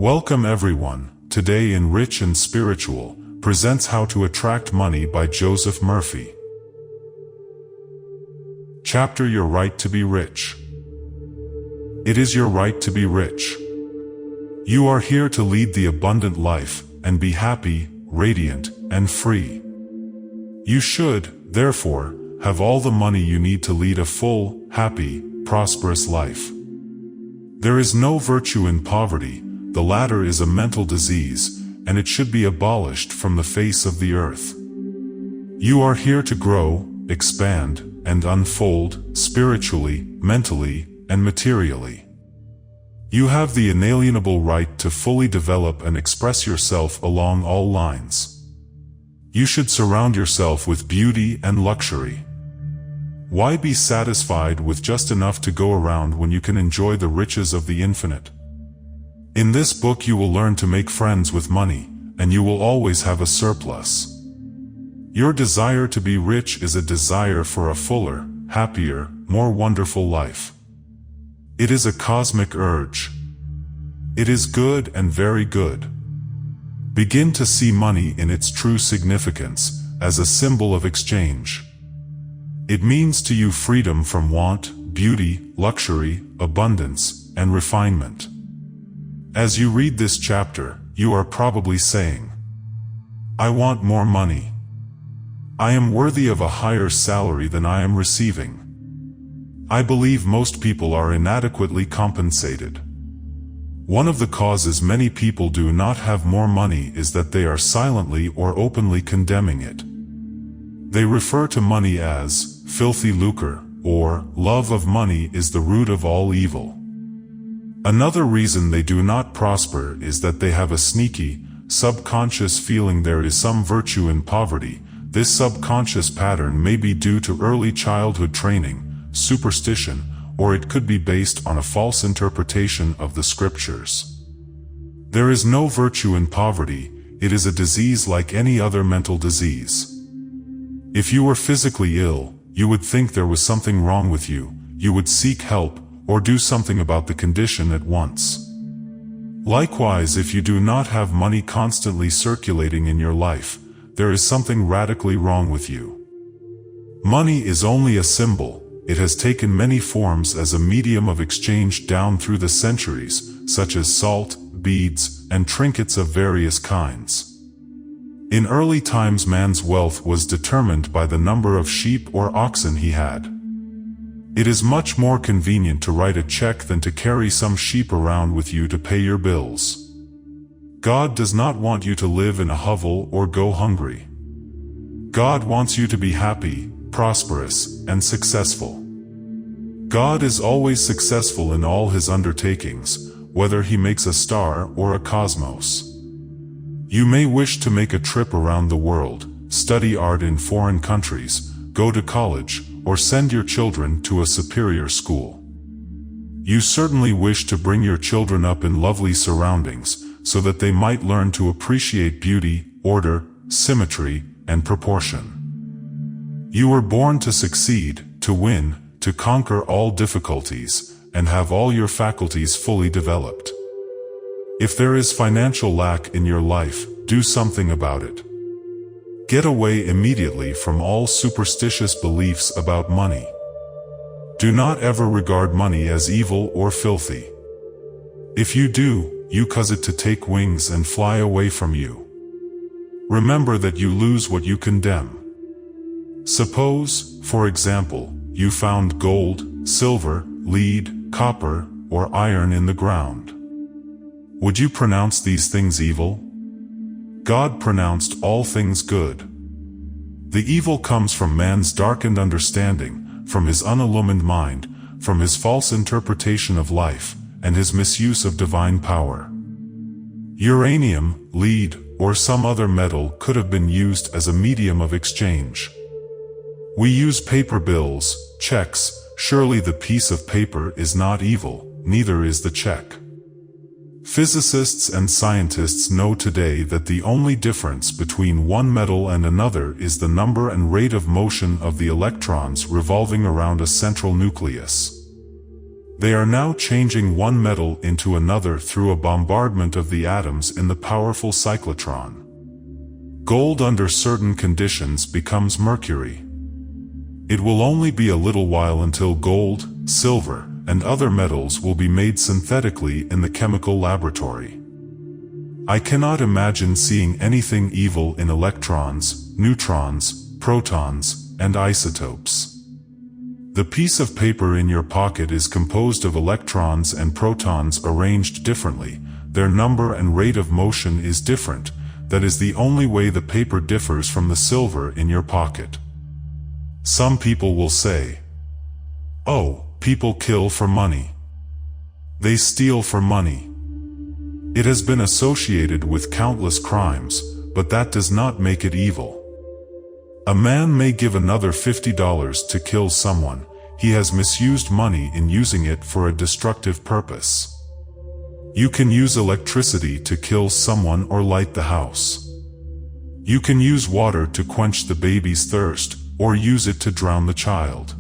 Welcome everyone. Today in Rich and Spiritual presents How to Attract Money by Joseph Murphy. Chapter Your Right to be Rich. It is your right to be rich. You are here to lead the abundant life and be happy, radiant, and free. You should, therefore, have all the money you need to lead a full, happy, prosperous life. There is no virtue in poverty. The latter is a mental disease, and it should be abolished from the face of the earth. You are here to grow, expand, and unfold, spiritually, mentally, and materially. You have the inalienable right to fully develop and express yourself along all lines. You should surround yourself with beauty and luxury. Why be satisfied with just enough to go around when you can enjoy the riches of the infinite? In this book you will learn to make friends with money, and you will always have a surplus. Your desire to be rich is a desire for a fuller, happier, more wonderful life. It is a cosmic urge. It is good and very good. Begin to see money in its true significance, as a symbol of exchange. It means to you freedom from want, beauty, luxury, abundance, and refinement. As you read this chapter, you are probably saying, I want more money. I am worthy of a higher salary than I am receiving. I believe most people are inadequately compensated. One of the causes many people do not have more money is that they are silently or openly condemning it. They refer to money as filthy lucre, or love of money is the root of all evil. Another reason they do not prosper is that they have a sneaky, subconscious feeling there is some virtue in poverty. This subconscious pattern may be due to early childhood training, superstition, or it could be based on a false interpretation of the scriptures. There is no virtue in poverty. It is a disease like any other mental disease. If you were physically ill, you would think there was something wrong with you. You would seek help, or do something about the condition at once. Likewise, if you do not have money constantly circulating in your life, there is something radically wrong with you. Money is only a symbol. It has taken many forms as a medium of exchange down through the centuries, such as salt, beads, and trinkets of various kinds. In early times, man's wealth was determined by the number of sheep or oxen he had. It is much more convenient to write a check than to carry some sheep around with you to pay your bills. God does not want you to live in a hovel or go hungry. God wants you to be happy, prosperous, and successful. God is always successful in all his undertakings, whether he makes a star or a cosmos. You may wish to make a trip around the world, study art in foreign countries, go to college, or send your children to a superior school. You certainly wish to bring your children up in lovely surroundings, so that they might learn to appreciate beauty, order, symmetry, and proportion. You were born to succeed, to win, to conquer all difficulties, and have all your faculties fully developed. If there is financial lack in your life, do something about it. Get away immediately from all superstitious beliefs about money. Do not ever regard money as evil or filthy. If you do, you cause it to take wings and fly away from you. Remember that you lose what you condemn. Suppose, for example, you found gold, silver, lead, copper, or iron in the ground. Would you pronounce these things evil? God pronounced all things good. The evil comes from man's darkened understanding, from his unillumined mind, from his false interpretation of life, and his misuse of divine power. Uranium, lead, or some other metal could have been used as a medium of exchange. We use paper bills, checks. Surely the piece of paper is not evil, neither is the check. Physicists and scientists know today that the only difference between one metal and another is the number and rate of motion of the electrons revolving around a central nucleus. They are now changing one metal into another through a bombardment of the atoms in the powerful cyclotron. Gold under certain conditions becomes mercury. It will only be a little while until gold, silver, and other metals will be made synthetically in the chemical laboratory. I cannot imagine seeing anything evil in electrons, neutrons, protons, and isotopes. The piece of paper in your pocket is composed of electrons and protons arranged differently. Their number and rate of motion is different. That is the only way the paper differs from the silver in your pocket. Some people will say, "Oh, people kill for money. They steal for money." It has been associated with countless crimes, but that does not make it evil. A man may give another $50 to kill someone. He has misused money in using it for a destructive purpose. You can use electricity to kill someone or light the house. You can use water to quench the baby's thirst, or use it to drown the child.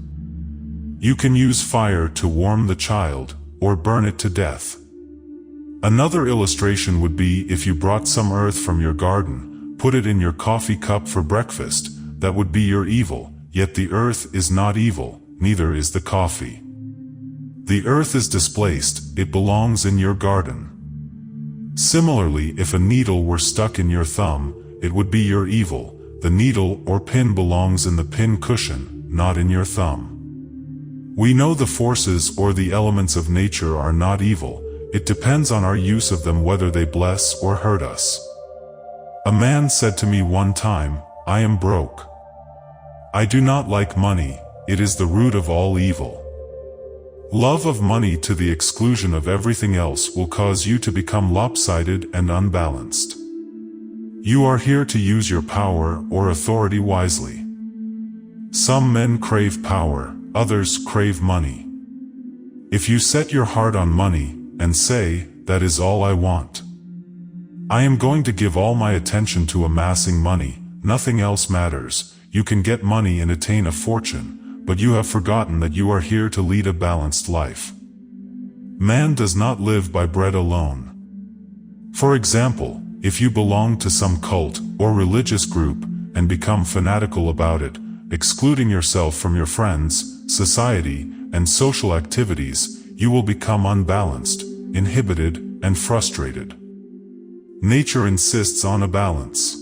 You can use fire to warm the child, or burn it to death. Another illustration would be if you brought some earth from your garden, put it in your coffee cup for breakfast. That would be your evil, yet the earth is not evil, neither is the coffee. The earth is displaced, it belongs in your garden. Similarly, if a needle were stuck in your thumb, it would be your evil. The needle or pin belongs in the pin cushion, not in your thumb. We know the forces or the elements of nature are not evil. It depends on our use of them whether they bless or hurt us. A man said to me one time, "I am broke. I do not like money, it is the root of all evil." Love of money to the exclusion of everything else will cause you to become lopsided and unbalanced. You are here to use your power or authority wisely. Some men crave power, others crave money. If you set your heart on money, and say, "That is all I want. I am going to give all my attention to amassing money, nothing else matters," you can get money and attain a fortune, but you have forgotten that you are here to lead a balanced life. Man does not live by bread alone. For example, if you belong to some cult or religious group and become fanatical about it, excluding yourself from your friends, society, and social activities, you will become unbalanced, inhibited, and frustrated. Nature insists on a balance.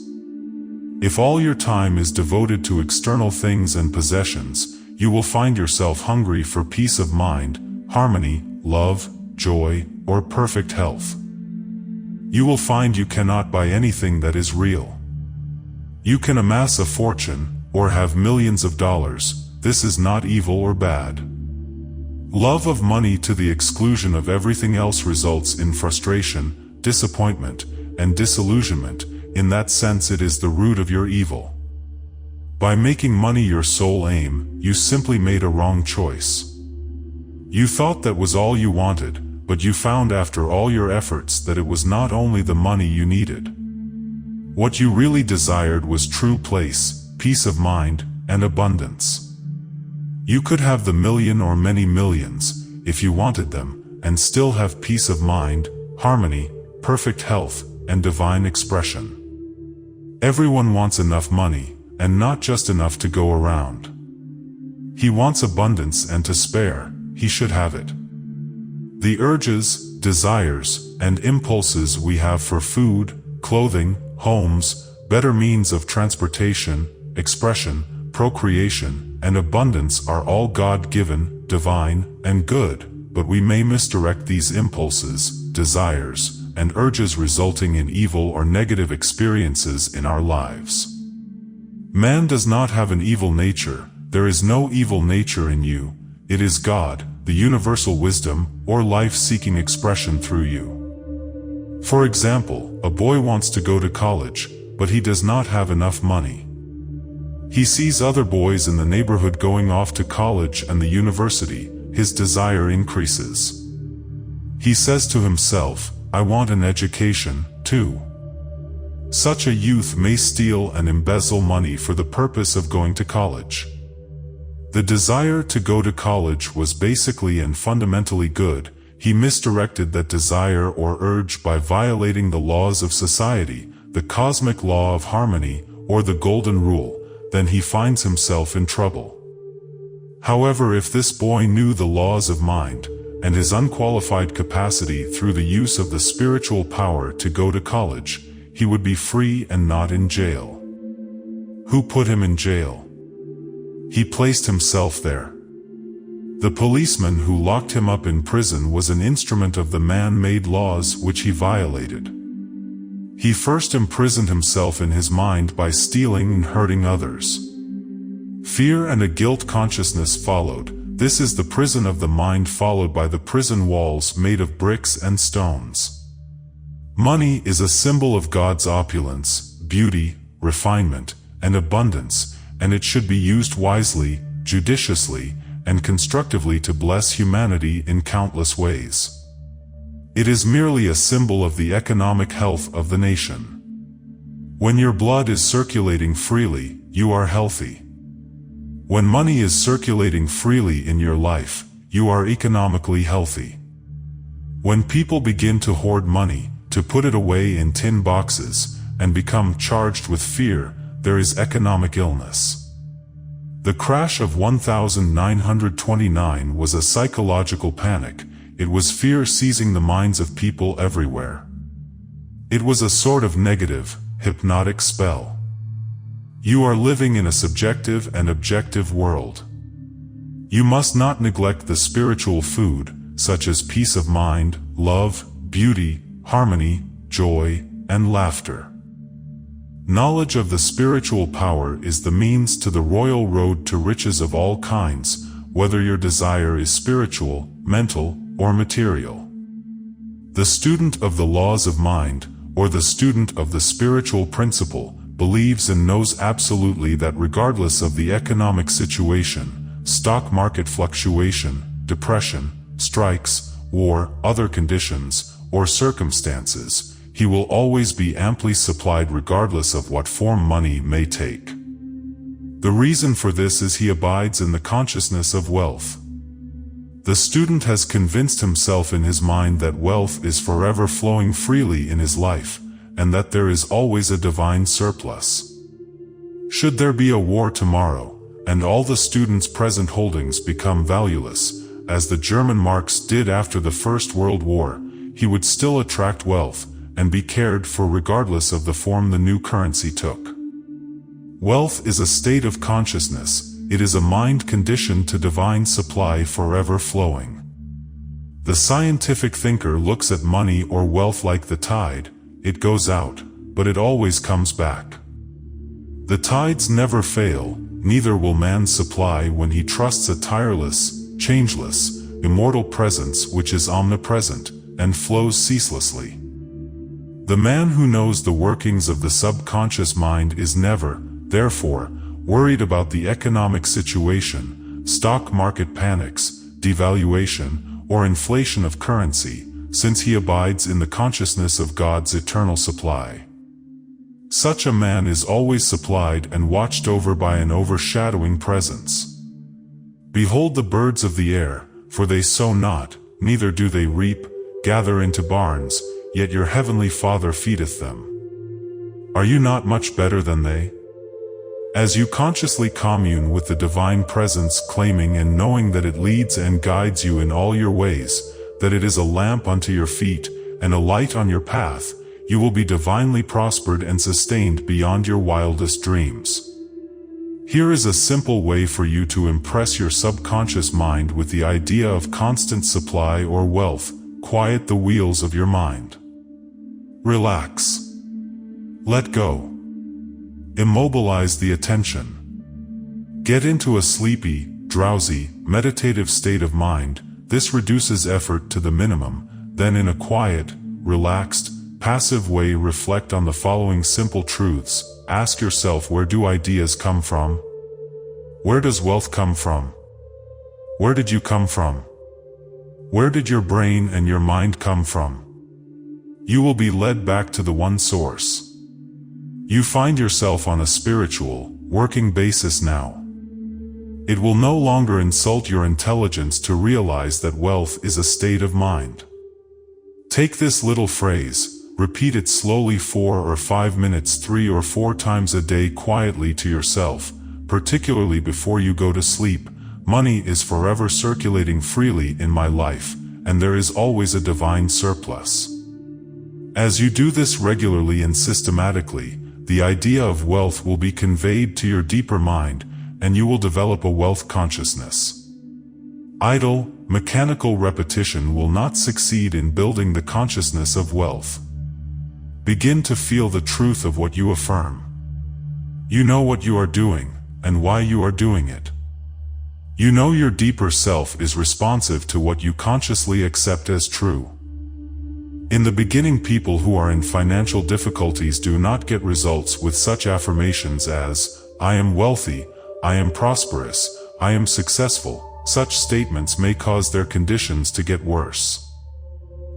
If all your time is devoted to external things and possessions, you will find yourself hungry for peace of mind, harmony, love, joy, or perfect health. You will find you cannot buy anything that is real. You can amass a fortune, or have millions of dollars. This is not evil or bad. Love of money to the exclusion of everything else results in frustration, disappointment, and disillusionment. In that sense, it is the root of your evil. By making money your sole aim, you simply made a wrong choice. You thought that was all you wanted, but you found after all your efforts that it was not only the money you needed. What you really desired was true place, peace of mind, and abundance. You could have the million or many millions, if you wanted them, and still have peace of mind, harmony, perfect health, and divine expression. Everyone wants enough money, and not just enough to go around. He wants abundance and to spare, he should have it. The urges, desires, and impulses we have for food, clothing, homes, better means of transportation, expression, procreation, and abundance are all God-given, divine, and good, but we may misdirect these impulses, desires, and urges, resulting in evil or negative experiences in our lives. Man does not have an evil nature. There is no evil nature in you. It is God, the universal wisdom, or life-seeking expression through you. For example, a boy wants to go to college, but he does not have enough money. He sees other boys in the neighborhood going off to college and the university. His desire increases. He says to himself, "I want an education, too." Such a youth may steal and embezzle money for the purpose of going to college. The desire to go to college was basically and fundamentally good. He misdirected that desire or urge by violating the laws of society, the cosmic law of harmony, or the golden rule. Then he finds himself in trouble. However, if this boy knew the laws of mind, and his unqualified capacity through the use of the spiritual power to go to college, he would be free and not in jail. Who put him in jail? He placed himself there. The policeman who locked him up in prison was an instrument of the man-made laws which he violated. He first imprisoned himself in his mind by stealing and hurting others. Fear and a guilt consciousness followed. This is the prison of the mind, followed by the prison walls made of bricks and stones. Money is a symbol of God's opulence, beauty, refinement, and abundance, and it should be used wisely, judiciously, and constructively to bless humanity in countless ways. It is merely a symbol of the economic health of the nation. When your blood is circulating freely, you are healthy. When money is circulating freely in your life, you are economically healthy. When people begin to hoard money, to put it away in tin boxes, and become charged with fear, there is economic illness. The crash of 1929 was a psychological panic. It was fear seizing the minds of people everywhere. It was a sort of negative, hypnotic spell. You are living in a subjective and objective world. You must not neglect the spiritual food, such as peace of mind, love, beauty, harmony, joy, and laughter. Knowledge of the spiritual power is the means to the royal road to riches of all kinds, whether your desire is spiritual, mental, or material. The student of the laws of mind, or the student of the spiritual principle, believes and knows absolutely that regardless of the economic situation, stock market fluctuation, depression, strikes, war, other conditions, or circumstances, he will always be amply supplied regardless of what form money may take. The reason for this is he abides in the consciousness of wealth. The student has convinced himself in his mind that wealth is forever flowing freely in his life, and that there is always a divine surplus. Should there be a war tomorrow, and all the student's present holdings become valueless, as the German marks did after the First World War, he would still attract wealth, and be cared for regardless of the form the new currency took. Wealth is a state of consciousness. It is a mind conditioned to divine supply forever flowing. The scientific thinker looks at money or wealth like the tide. It goes out, but it always comes back. The tides never fail, neither will man's supply when he trusts a tireless, changeless, immortal presence which is omnipresent, and flows ceaselessly. The man who knows the workings of the subconscious mind is never, therefore, worried about the economic situation, stock market panics, devaluation, or inflation of currency, since he abides in the consciousness of God's eternal supply. Such a man is always supplied and watched over by an overshadowing presence. Behold the birds of the air, for they sow not, neither do they reap, gather into barns, yet your heavenly Father feedeth them. Are you not much better than they? As you consciously commune with the divine presence, claiming and knowing that it leads and guides you in all your ways, that it is a lamp unto your feet, and a light on your path, you will be divinely prospered and sustained beyond your wildest dreams. Here is a simple way for you to impress your subconscious mind with the idea of constant supply or wealth. Quiet the wheels of your mind. Relax. Let go. Immobilize the attention. Get into a sleepy, drowsy, meditative state of mind. This reduces effort to the minimum. Then in a quiet, relaxed, passive way reflect on the following simple truths. Ask yourself, where do ideas come from? Where does wealth come from? Where did you come from? Where did your brain and your mind come from? You will be led back to the one source. You find yourself on a spiritual, working basis now. It will no longer insult your intelligence to realize that wealth is a state of mind. Take this little phrase, repeat it slowly 4 or 5 minutes 3 or 4 times a day quietly to yourself, particularly before you go to sleep. Money is forever circulating freely in my life, and there is always a divine surplus. As you do this regularly and systematically, the idea of wealth will be conveyed to your deeper mind, and you will develop a wealth consciousness. Idle, mechanical repetition will not succeed in building the consciousness of wealth. Begin to feel the truth of what you affirm. You know what you are doing, and why you are doing it. You know your deeper self is responsive to what you consciously accept as true. In the beginning, people who are in financial difficulties do not get results with such affirmations as, "I am wealthy, I am prosperous, I am successful." Such statements may cause their conditions to get worse.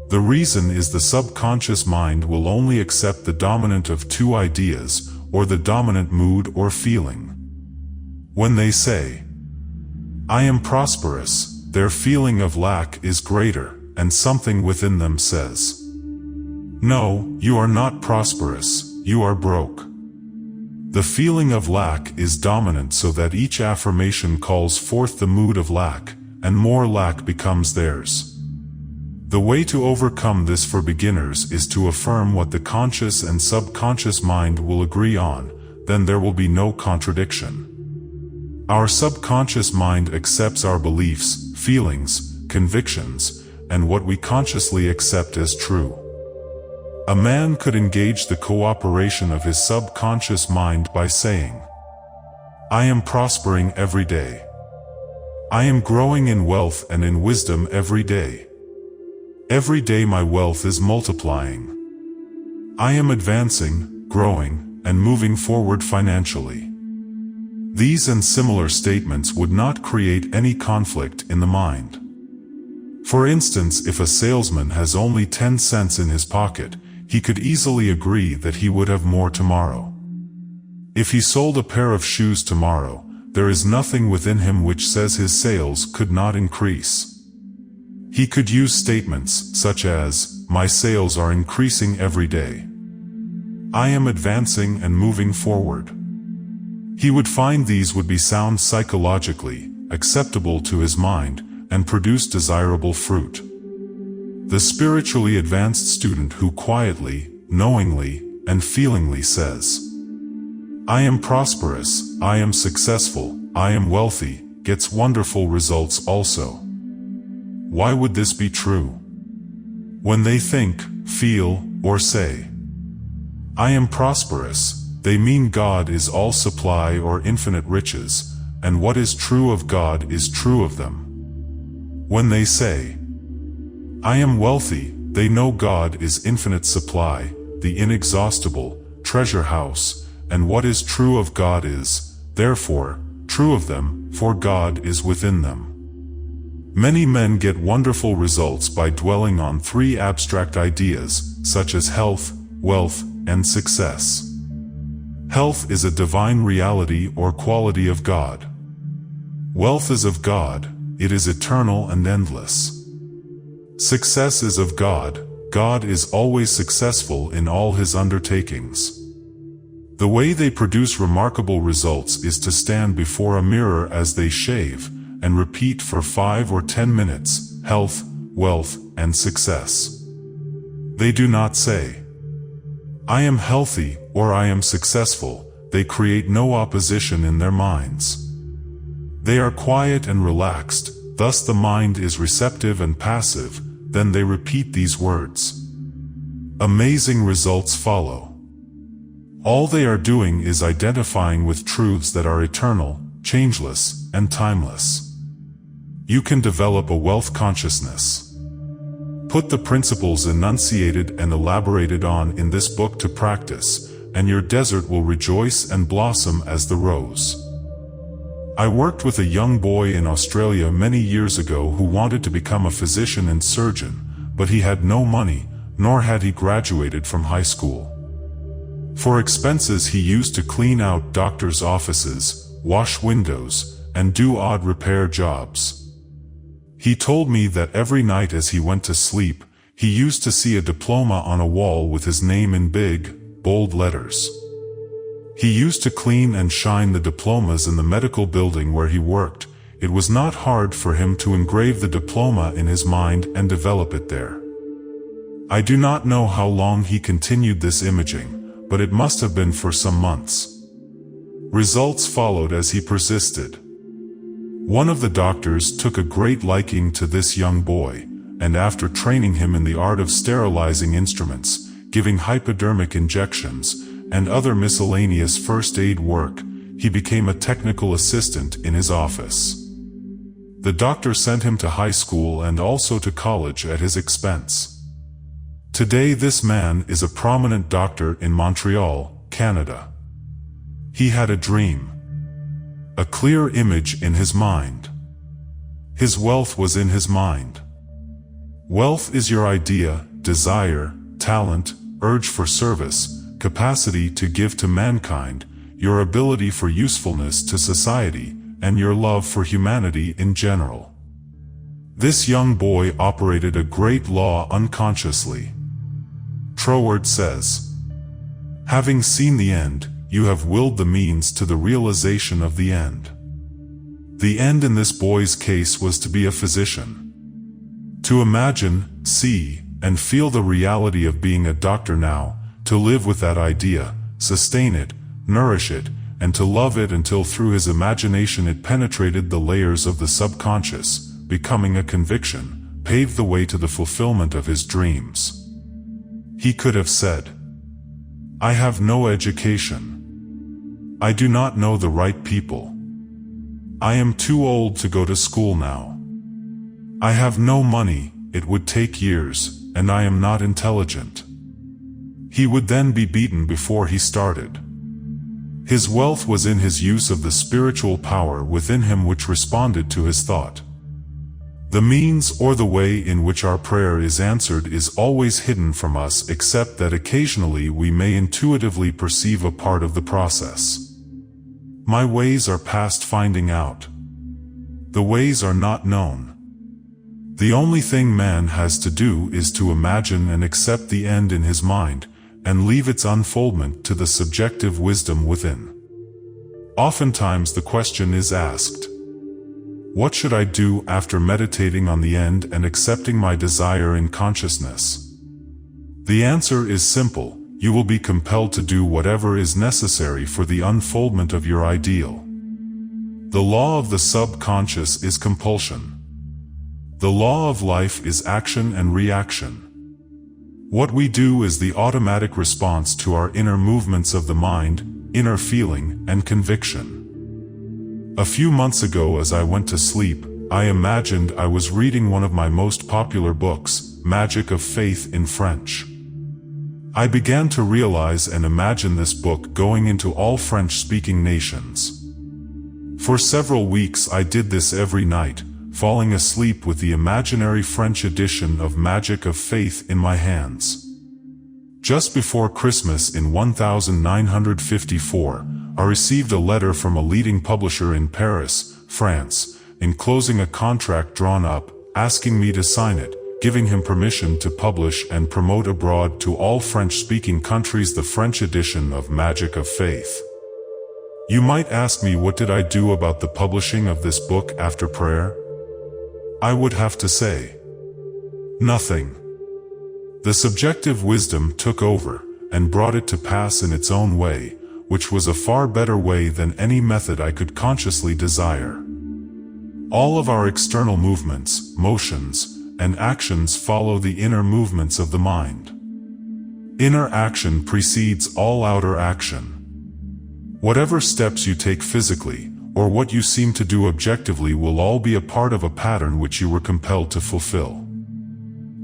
The reason is the subconscious mind will only accept the dominant of two ideas, or the dominant mood or feeling. When they say, "I am prosperous," their feeling of lack is greater, and something within them says, "No, you are not prosperous, you are broke." The feeling of lack is dominant, so that each affirmation calls forth the mood of lack, and more lack becomes theirs. The way to overcome this for beginners is to affirm what the conscious and subconscious mind will agree on, then there will be no contradiction. Our subconscious mind accepts our beliefs, feelings, convictions, and what we consciously accept as true. A man could engage the cooperation of his subconscious mind by saying, "I am prospering every day. I am growing in wealth and in wisdom every day. Every day my wealth is multiplying. I am advancing, growing, and moving forward financially." These and similar statements would not create any conflict in the mind. For instance, if a salesman has only 10 cents in his pocket, he could easily agree that he would have more tomorrow. If he sold a pair of shoes tomorrow, there is nothing within him which says his sales could not increase. He could use statements such as, "My sales are increasing every day. I am advancing and moving forward." He would find these would be sound psychologically, acceptable to his mind, and produce desirable fruit. The spiritually advanced student who quietly, knowingly, and feelingly says, "I am prosperous, I am successful, I am wealthy," gets wonderful results also. Why would this be true? When they think, feel, or say, "I am prosperous," they mean God is all supply or infinite riches, and what is true of God is true of them. When they say, "I am wealthy," they know God is infinite supply, the inexhaustible treasure house, and what is true of God is, therefore, true of them, for God is within them. Many men get wonderful results by dwelling on 3 abstract ideas, such as health, wealth, and success. Health is a divine reality or quality of God. Wealth is of God, it is eternal and endless. Success is of God, God is always successful in all his undertakings. The way they produce remarkable results is to stand before a mirror as they shave, and repeat for 5 or 10 minutes, "Health, wealth, and success." They do not say, "I am healthy," or "I am successful." They create no opposition in their minds. They are quiet and relaxed, thus the mind is receptive and passive, then they repeat these words. Amazing results follow. All they are doing is identifying with truths that are eternal, changeless, and timeless. You can develop a wealth consciousness. Put the principles enunciated and elaborated on in this book to practice, and your desert will rejoice and blossom as the rose. I worked with a young boy in Australia many years ago who wanted to become a physician and surgeon, but he had no money, nor had he graduated from high school. For expenses he used to clean out doctors' offices, wash windows, and do odd repair jobs. He told me that every night as he went to sleep, he used to see a diploma on a wall with his name in big, bold letters. He used to clean and shine the diplomas in the medical building where he worked. It was not hard for him to engrave the diploma in his mind and develop it there. I do not know how long he continued this imaging, but it must have been for some months. Results followed as he persisted. One of the doctors took a great liking to this young boy, and after training him in the art of sterilizing instruments, giving hypodermic injections, and other miscellaneous first aid work, he became a technical assistant in his office. The doctor sent him to high school and also to college at his expense. Today this man is a prominent doctor in Montreal, Canada. He had a dream. A clear image in his mind. His wealth was in his mind. Wealth is your idea, desire, talent, urge for service, capacity to give to mankind, your ability for usefulness to society, and your love for humanity in general. This young boy operated a great law unconsciously. TheRoad says, "Having seen the end, you have willed the means to the realization of the end." The end in this boy's case was to be a physician. To imagine, see, and feel the reality of being a doctor now, to live with that idea, sustain it, nourish it, and to love it until through his imagination it penetrated the layers of the subconscious, becoming a conviction, paved the way to the fulfillment of his dreams. He could have said, "I have no education. I do not know the right people. I am too old to go to school now. I have no money, it would take years, and I am not intelligent." He would then be beaten before he started. His wealth was in his use of the spiritual power within him which responded to his thought. The means or the way in which our prayer is answered is always hidden from us, except that occasionally we may intuitively perceive a part of the process. My ways are past finding out. The ways are not known. The only thing man has to do is to imagine and accept the end in his mind, and leave its unfoldment to the subjective wisdom within. Oftentimes the question is asked, what should I do after meditating on the end and accepting my desire in consciousness? The answer is simple: you will be compelled to do whatever is necessary for the unfoldment of your ideal. The law of the subconscious is compulsion. The law of life is action and reaction. What we do is the automatic response to our inner movements of the mind, inner feeling, and conviction. A few months ago as I went to sleep, I imagined I was reading one of my most popular books, Magic of Faith in French. I began to realize and imagine this book going into all French-speaking nations. For several weeks I did this every night, falling asleep with the imaginary French edition of Magic of Faith in my hands. Just before Christmas in 1954, I received a letter from a leading publisher in Paris, France, enclosing a contract drawn up, asking me to sign it, giving him permission to publish and promote abroad to all French-speaking countries the French edition of Magic of Faith. You might ask me, what did I do about the publishing of this book after prayer? I would have to say, nothing. The subjective wisdom took over, and brought it to pass in its own way, which was a far better way than any method I could consciously desire. All of our external movements, motions, and actions follow the inner movements of the mind. Inner action precedes all outer action. Whatever steps you take physically, or what you seem to do objectively, will all be a part of a pattern which you were compelled to fulfill.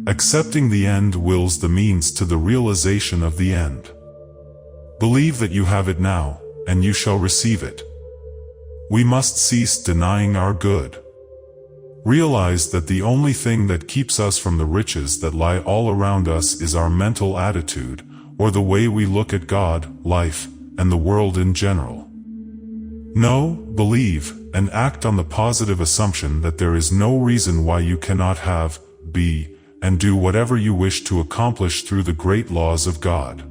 Accepting the end wills the means to the realization of the end. Believe that you have it now, and you shall receive it. We must cease denying our good. Realize that the only thing that keeps us from the riches that lie all around us is our mental attitude, or the way we look at God, life, and the world in general. Know, believe, and act on the positive assumption that there is no reason why you cannot have, be, and do whatever you wish to accomplish through the great laws of God.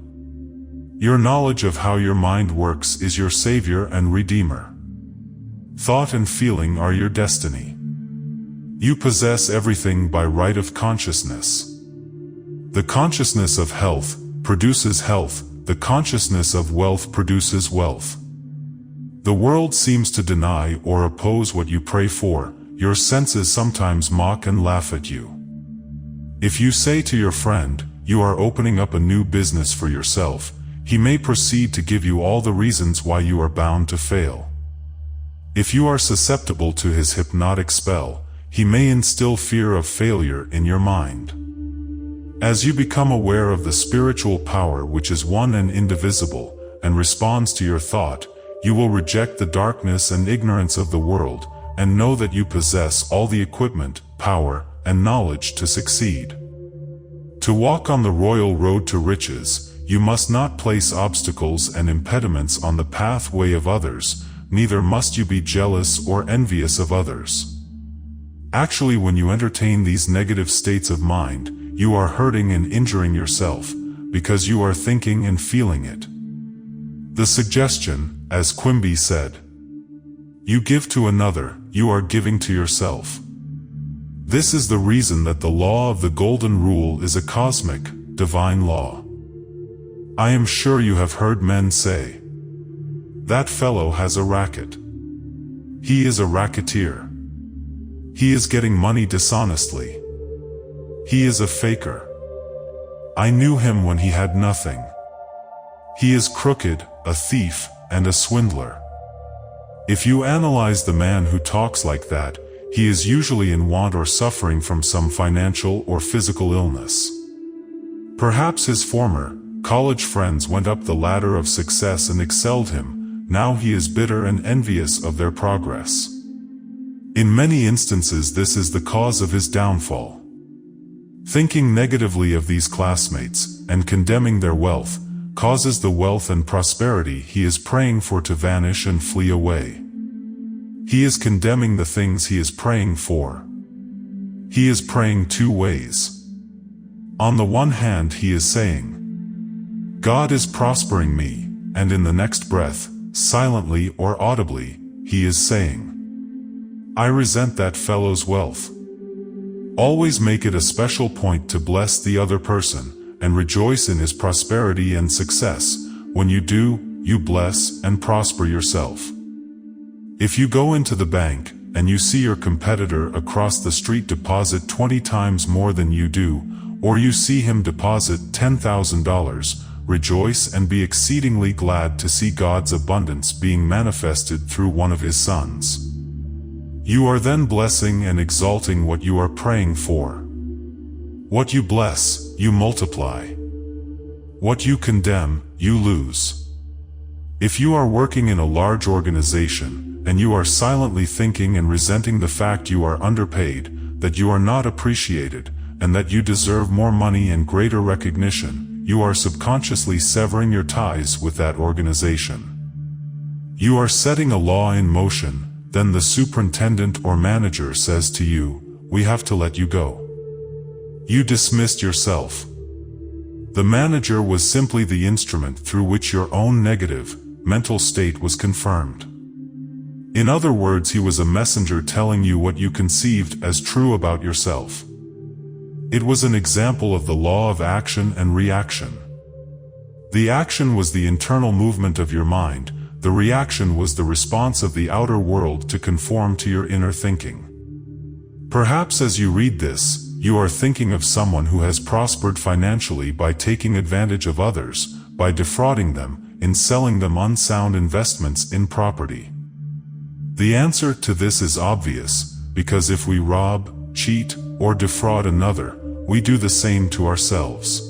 Your knowledge of how your mind works is your savior and redeemer. Thought and feeling are your destiny. You possess everything by right of consciousness. The consciousness of health produces health, the consciousness of wealth produces wealth. The world seems to deny or oppose what you pray for. Your senses sometimes mock and laugh at you. If you say to your friend, you are opening up a new business for yourself, he may proceed to give you all the reasons why you are bound to fail. If you are susceptible to his hypnotic spell, he may instill fear of failure in your mind. As you become aware of the spiritual power which is one and indivisible, and responds to your thought, you will reject the darkness and ignorance of the world, and know that you possess all the equipment, power, and knowledge to succeed. To walk on the royal road to riches, you must not place obstacles and impediments on the pathway of others, neither must you be jealous or envious of others. Actually, when you entertain these negative states of mind, you are hurting and injuring yourself, because you are thinking and feeling it. The suggestion, as Quimby said, you give to another, you are giving to yourself. This is the reason that the law of the golden rule is a cosmic, divine law. I am sure you have heard men say, "That fellow has a racket. He is a racketeer. He is getting money dishonestly. He is a faker. I knew him when he had nothing. He is crooked, a thief, and a swindler." If you analyze the man who talks like that, he is usually in want or suffering from some financial or physical illness. Perhaps his former, college friends went up the ladder of success and excelled him. Now he is bitter and envious of their progress. In many instances, this is the cause of his downfall. Thinking negatively of these classmates, and condemning their wealth, causes the wealth and prosperity he is praying for to vanish and flee away. He is condemning the things he is praying for. He is praying two ways. On the one hand, he is saying, "God is prospering me," and in the next breath, silently or audibly, he is saying, "I resent that fellow's wealth." Always make it a special point to bless the other person, and rejoice in his prosperity and success. When you do, you bless and prosper yourself. If you go into the bank, and you see your competitor across the street deposit 20 times more than you do, or you see him deposit $10,000, rejoice and be exceedingly glad to see God's abundance being manifested through one of his sons. You are then blessing and exalting what you are praying for. What you bless, you multiply. What you condemn, you lose. If you are working in a large organization, and you are silently thinking and resenting the fact you are underpaid, that you are not appreciated, and that you deserve more money and greater recognition, you are subconsciously severing your ties with that organization. You are setting a law in motion. Then the superintendent or manager says to you, "We have to let you go." You dismissed yourself. The manager was simply the instrument through which your own negative, mental state was confirmed. In other words, he was a messenger telling you what you conceived as true about yourself. It was an example of the law of action and reaction. The action was the internal movement of your mind, the reaction was the response of the outer world to conform to your inner thinking. Perhaps as you read this, you are thinking of someone who has prospered financially by taking advantage of others, by defrauding them, in selling them unsound investments in property. The answer to this is obvious, because if we rob, cheat, or defraud another, we do the same to ourselves.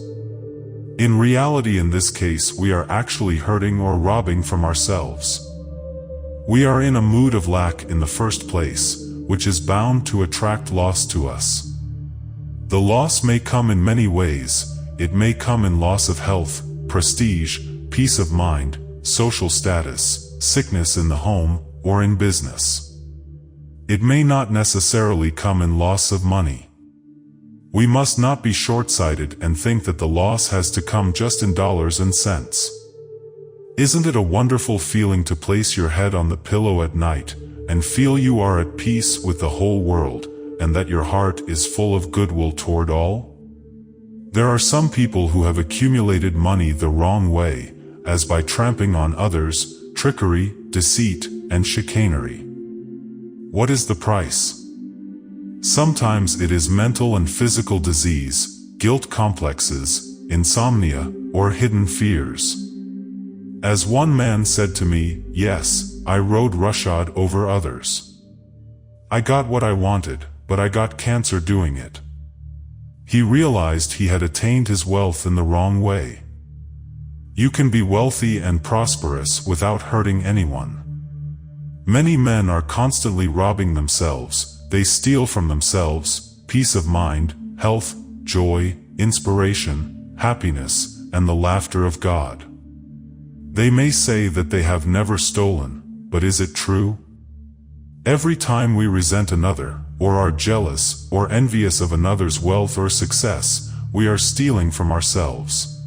In reality, in this case, we are actually hurting or robbing from ourselves. We are in a mood of lack in the first place, which is bound to attract loss to us. The loss may come in many ways. It may come in loss of health, prestige, peace of mind, social status, sickness in the home, or in business. It may not necessarily come in loss of money. We must not be short-sighted and think that the loss has to come just in dollars and cents. Isn't it a wonderful feeling to place your head on the pillow at night and feel you are at peace with the whole world, and that your heart is full of goodwill toward all? There are some people who have accumulated money the wrong way, as by tramping on others, trickery, deceit, and chicanery. What is the price? Sometimes it is mental and physical disease, guilt complexes, insomnia, or hidden fears. As one man said to me, yes, I rode roughshod over others. I got what I wanted, but I got cancer doing it. He realized he had attained his wealth in the wrong way. You can be wealthy and prosperous without hurting anyone. Many men are constantly robbing themselves. They steal from themselves peace of mind, health, joy, inspiration, happiness, and the laughter of God. They may say that they have never stolen, but is it true? Every time we resent another, or are jealous, or envious of another's wealth or success, we are stealing from ourselves.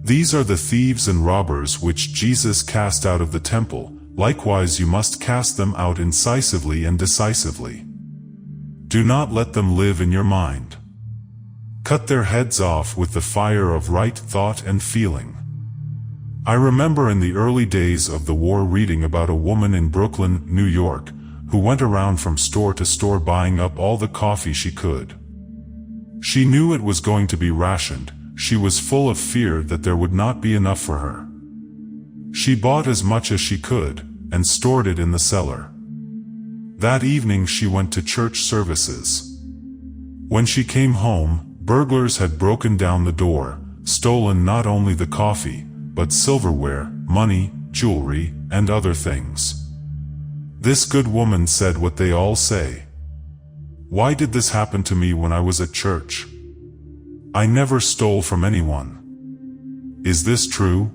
These are the thieves and robbers which Jesus cast out of the temple. Likewise you must cast them out incisively and decisively. Do not let them live in your mind. Cut their heads off with the fire of right thought and feeling. I remember in the early days of the war reading about a woman in Brooklyn, New York, who went around from store to store buying up all the coffee she could. She knew it was going to be rationed. She was full of fear that there would not be enough for her. She bought as much as she could, and stored it in the cellar. That evening she went to church services. When she came home, burglars had broken down the door, stolen not only the coffee, but silverware, money, jewelry, and other things. This good woman said what they all say. Why did this happen to me when I was at church? I never stole from anyone. Is this true?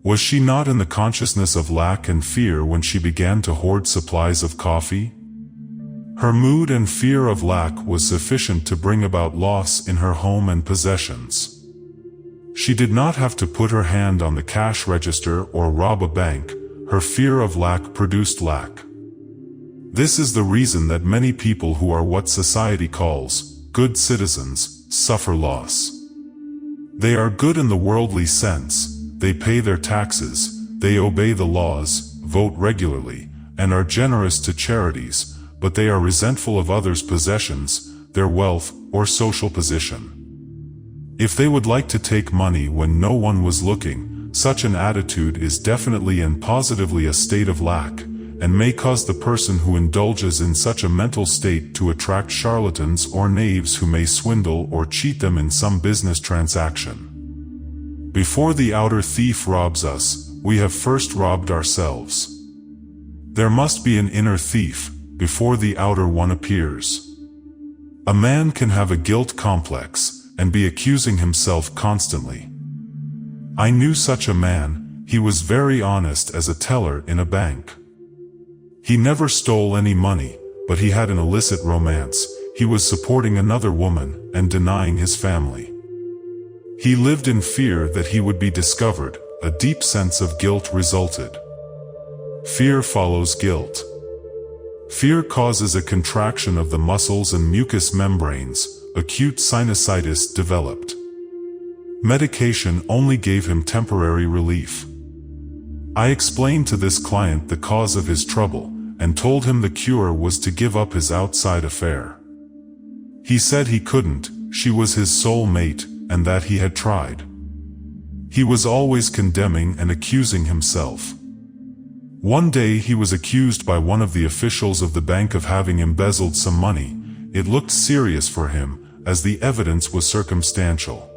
Was she not in the consciousness of lack and fear when she began to hoard supplies of coffee? Her mood and fear of lack was sufficient to bring about loss in her home and possessions. She did not have to put her hand on the cash register or rob a bank. Her fear of lack produced lack. This is the reason that many people who are what society calls good citizens suffer loss. They are good in the worldly sense. They pay their taxes, they obey the laws, vote regularly, and are generous to charities, but they are resentful of others' possessions, their wealth, or social position. If they would like to take money when no one was looking, such an attitude is definitely and positively a state of lack, and may cause the person who indulges in such a mental state to attract charlatans or knaves who may swindle or cheat them in some business transaction. Before the outer thief robs us, we have first robbed ourselves. There must be an inner thief before the outer one appears. A man can have a guilt complex and be accusing himself constantly. I knew such a man. He was very honest as a teller in a bank. He never stole any money, but he had an illicit romance. He was supporting another woman and denying his family. He lived in fear that he would be discovered. A deep sense of guilt resulted. Fear follows guilt. Fear causes a contraction of the muscles and mucous membranes. Acute sinusitis developed. Medication only gave him temporary relief. I explained to this client the cause of his trouble, and told him the cure was to give up his outside affair. He said he couldn't. She was his soul mate, and that he had tried. He was always condemning and accusing himself. One day he was accused by one of the officials of the bank of having embezzled some money. It looked serious for him, as the evidence was circumstantial.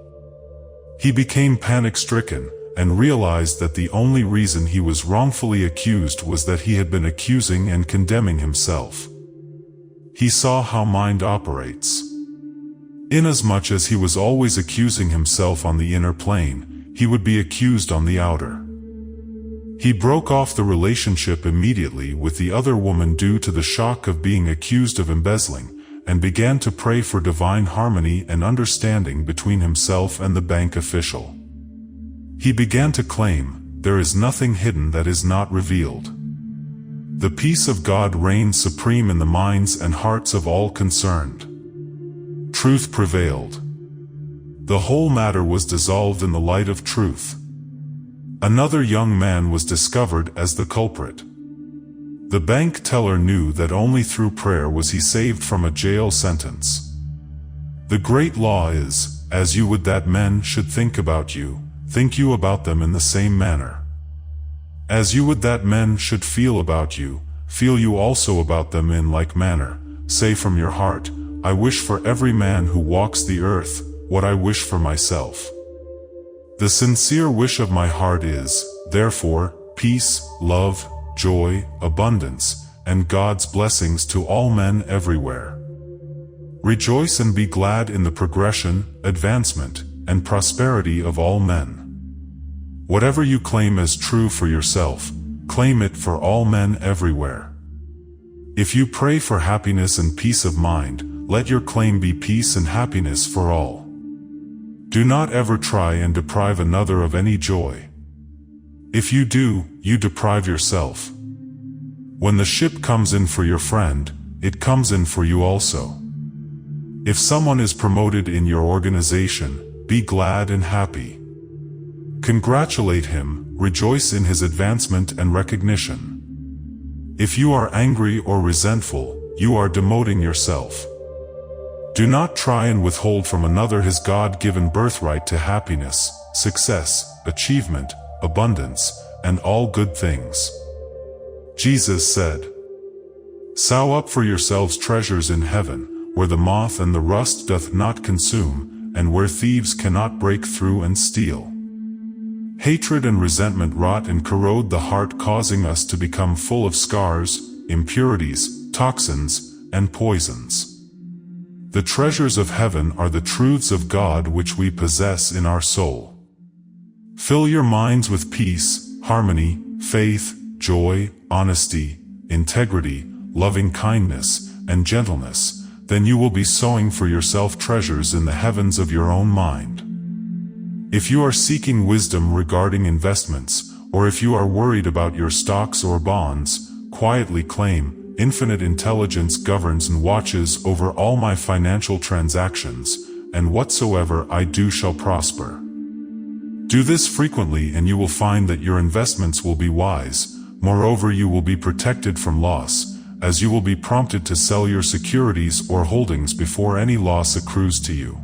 He became panic-stricken, and realized that the only reason he was wrongfully accused was that he had been accusing and condemning himself. He saw how mind operates. Inasmuch as he was always accusing himself on the inner plane, he would be accused on the outer. He broke off the relationship immediately with the other woman due to the shock of being accused of embezzling, and began to pray for divine harmony and understanding between himself and the bank official. He began to claim, "There is nothing hidden that is not revealed." The peace of God reigned supreme in the minds and hearts of all concerned. Truth prevailed. The whole matter was dissolved in the light of truth. Another young man was discovered as the culprit. The bank teller knew that only through prayer was he saved from a jail sentence. The great law is, "As you would that men should think about you, think you about them in the same manner. As you would that men should feel about you, feel you also about them in like manner. Say from your heart, I wish for every man who walks the earth, what I wish for myself. The sincere wish of my heart is, therefore, peace, love, joy, abundance, and God's blessings to all men everywhere. Rejoice and be glad in the progression, advancement, and prosperity of all men. Whatever you claim as true for yourself, claim it for all men everywhere. If you pray for happiness and peace of mind, let your claim be peace and happiness for all. Do not ever try and deprive another of any joy. If you do, you deprive yourself. When the ship comes in for your friend, it comes in for you also. If someone is promoted in your organization, be glad and happy. Congratulate him, rejoice in his advancement and recognition. If you are angry or resentful, you are demoting yourself. Do not try and withhold from another his God-given birthright to happiness, success, achievement, abundance, and all good things. Jesus said, "Sow up for yourselves treasures in heaven, where the moth and the rust doth not consume, and where thieves cannot break through and steal." Hatred and resentment rot and corrode the heart, causing us to become full of scars, impurities, toxins, and poisons. The treasures of heaven are the truths of God which we possess in our soul. Fill your minds with peace, harmony, faith, joy, honesty, integrity, loving kindness, and gentleness, then you will be sowing for yourself treasures in the heavens of your own mind. If you are seeking wisdom regarding investments, or if you are worried about your stocks or bonds, quietly claim, "Infinite intelligence governs and watches over all my financial transactions, and whatsoever I do shall prosper." Do this frequently and you will find that your investments will be wise. Moreover, you will be protected from loss, as you will be prompted to sell your securities or holdings before any loss accrues to you.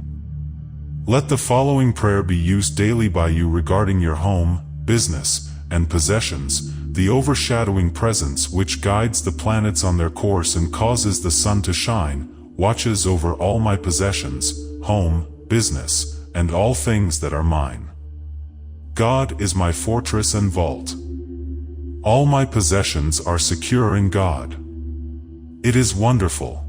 Let the following prayer be used daily by you regarding your home, business, and possessions, the overshadowing presence which guides the planets on their course and causes the sun to shine, watches over all my possessions, home, business, and all things that are mine. God is my fortress and vault. All my possessions are secure in God. It is wonderful.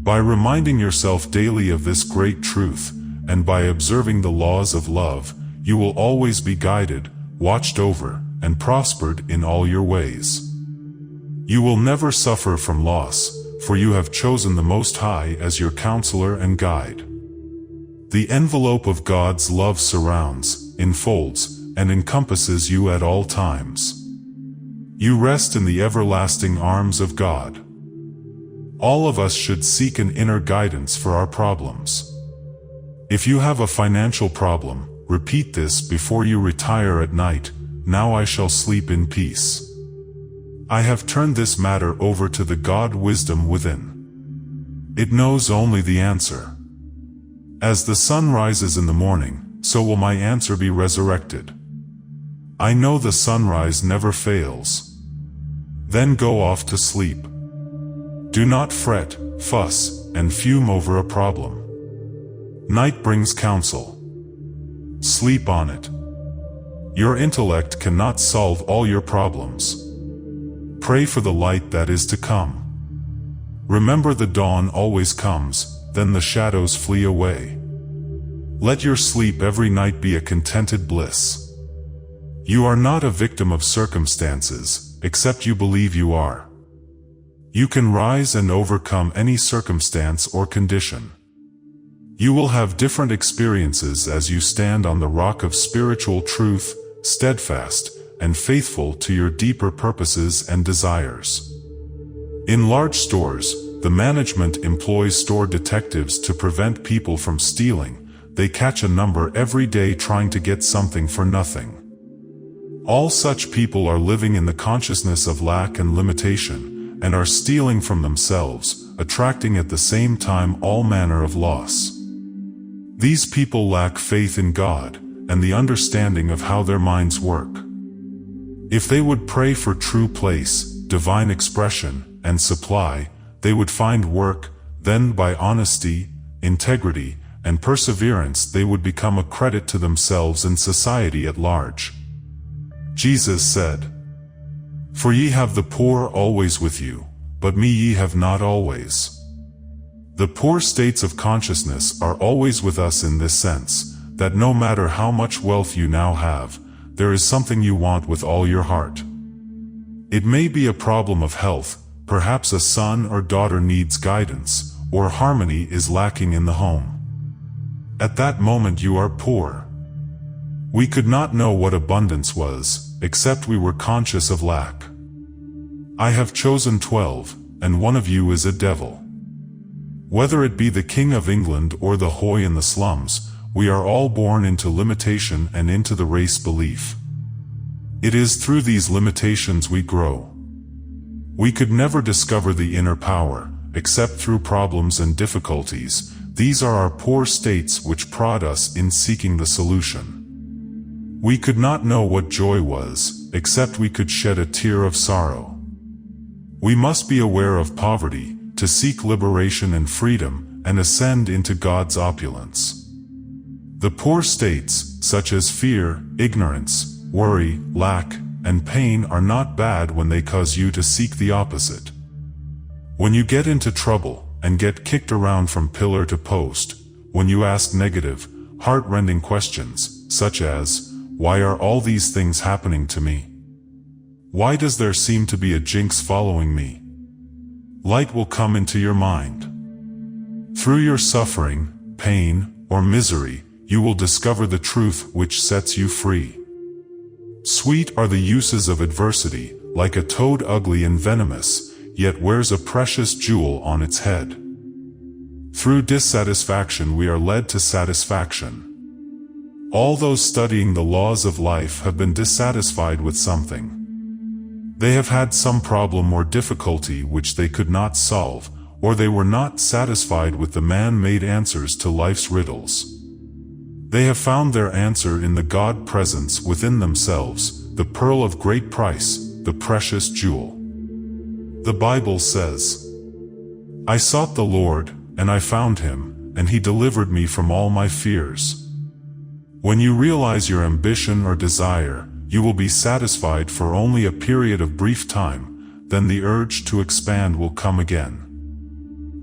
By reminding yourself daily of this great truth, and by observing the laws of love, you will always be guided, watched over, and prospered in all your ways. You will never suffer from loss, for you have chosen the Most High as your counselor and guide. The envelope of God's love surrounds, enfolds, and encompasses you at all times. You rest in the everlasting arms of God. All of us should seek an inner guidance for our problems. If you have a financial problem, repeat this before you retire at night: "Now I shall sleep in peace. I have turned this matter over to the God wisdom within. It knows only the answer. As the sun rises in the morning, so will my answer be resurrected. I know the sunrise never fails." Then go off to sleep. Do not fret, fuss, and fume over a problem. Night brings counsel. Sleep on it. Your intellect cannot solve all your problems. Pray for the light that is to come. Remember, the dawn always comes, then the shadows flee away. Let your sleep every night be a contented bliss. You are not a victim of circumstances, except you believe you are. You can rise and overcome any circumstance or condition. You will have different experiences as you stand on the rock of spiritual truth, steadfast and faithful to your deeper purposes and desires. In large stores, the management employs store detectives to prevent people from stealing. They catch a number every day trying to get something for nothing. All such people are living in the consciousness of lack and limitation, and are stealing from themselves, attracting at the same time all manner of loss. These people lack faith in God, and the understanding of how their minds work. If they would pray for true place, divine expression, and supply, they would find work. Then by honesty, integrity, and perseverance they would become a credit to themselves and society at large. Jesus said, "For ye have the poor always with you, but me ye have not always." The poor states of consciousness are always with us in this sense, that no matter how much wealth you now have, there is something you want with all your heart. It may be a problem of health, perhaps a son or daughter needs guidance, or harmony is lacking in the home. At that moment you are poor. We could not know what abundance was, except we were conscious of lack. I have chosen 12, and one of you is a devil. Whether it be the King of England or the hoy in the slums, we are all born into limitation and into the race belief. It is through these limitations we grow. We could never discover the inner power, except through problems and difficulties. These are our poor states which prod us in seeking the solution. We could not know what joy was, except we could shed a tear of sorrow. We must be aware of poverty, to seek liberation and freedom, and ascend into God's opulence. The poor states, such as fear, ignorance, worry, lack, and pain are not bad when they cause you to seek the opposite. When you get into trouble, and get kicked around from pillar to post, when you ask negative, heart-rending questions, such as, "Why are all these things happening to me? Why does there seem to be a jinx following me?" Light will come into your mind. Through your suffering, pain, or misery, you will discover the truth which sets you free. Sweet are the uses of adversity, like a toad ugly and venomous, yet wears a precious jewel on its head. Through dissatisfaction we are led to satisfaction. All those studying the laws of life have been dissatisfied with something. They have had some problem or difficulty which they could not solve, or they were not satisfied with the man-made answers to life's riddles. They have found their answer in the God presence within themselves, the pearl of great price, the precious jewel. The Bible says, "I sought the Lord, and I found him, and he delivered me from all my fears." When you realize your ambition or desire, you will be satisfied for only a period of brief time, then the urge to expand will come again.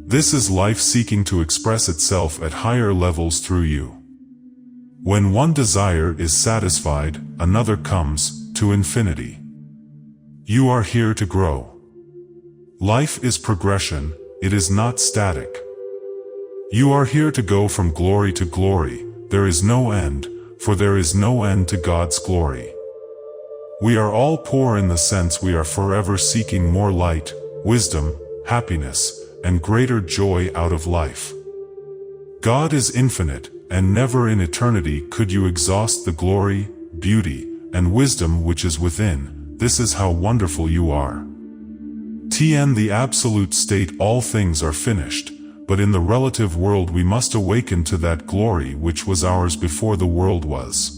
This is life seeking to express itself at higher levels through you. When one desire is satisfied, another comes, to infinity. You are here to grow. Life is progression, it is not static. You are here to go from glory to glory. There is no end, for there is no end to God's glory. We are all poor in the sense we are forever seeking more light, wisdom, happiness, and greater joy out of life. God is infinite, and never in eternity could you exhaust the glory, beauty, and wisdom which is within. This is how wonderful you are. In the absolute state all things are finished, but in the relative world we must awaken to that glory which was ours before the world was.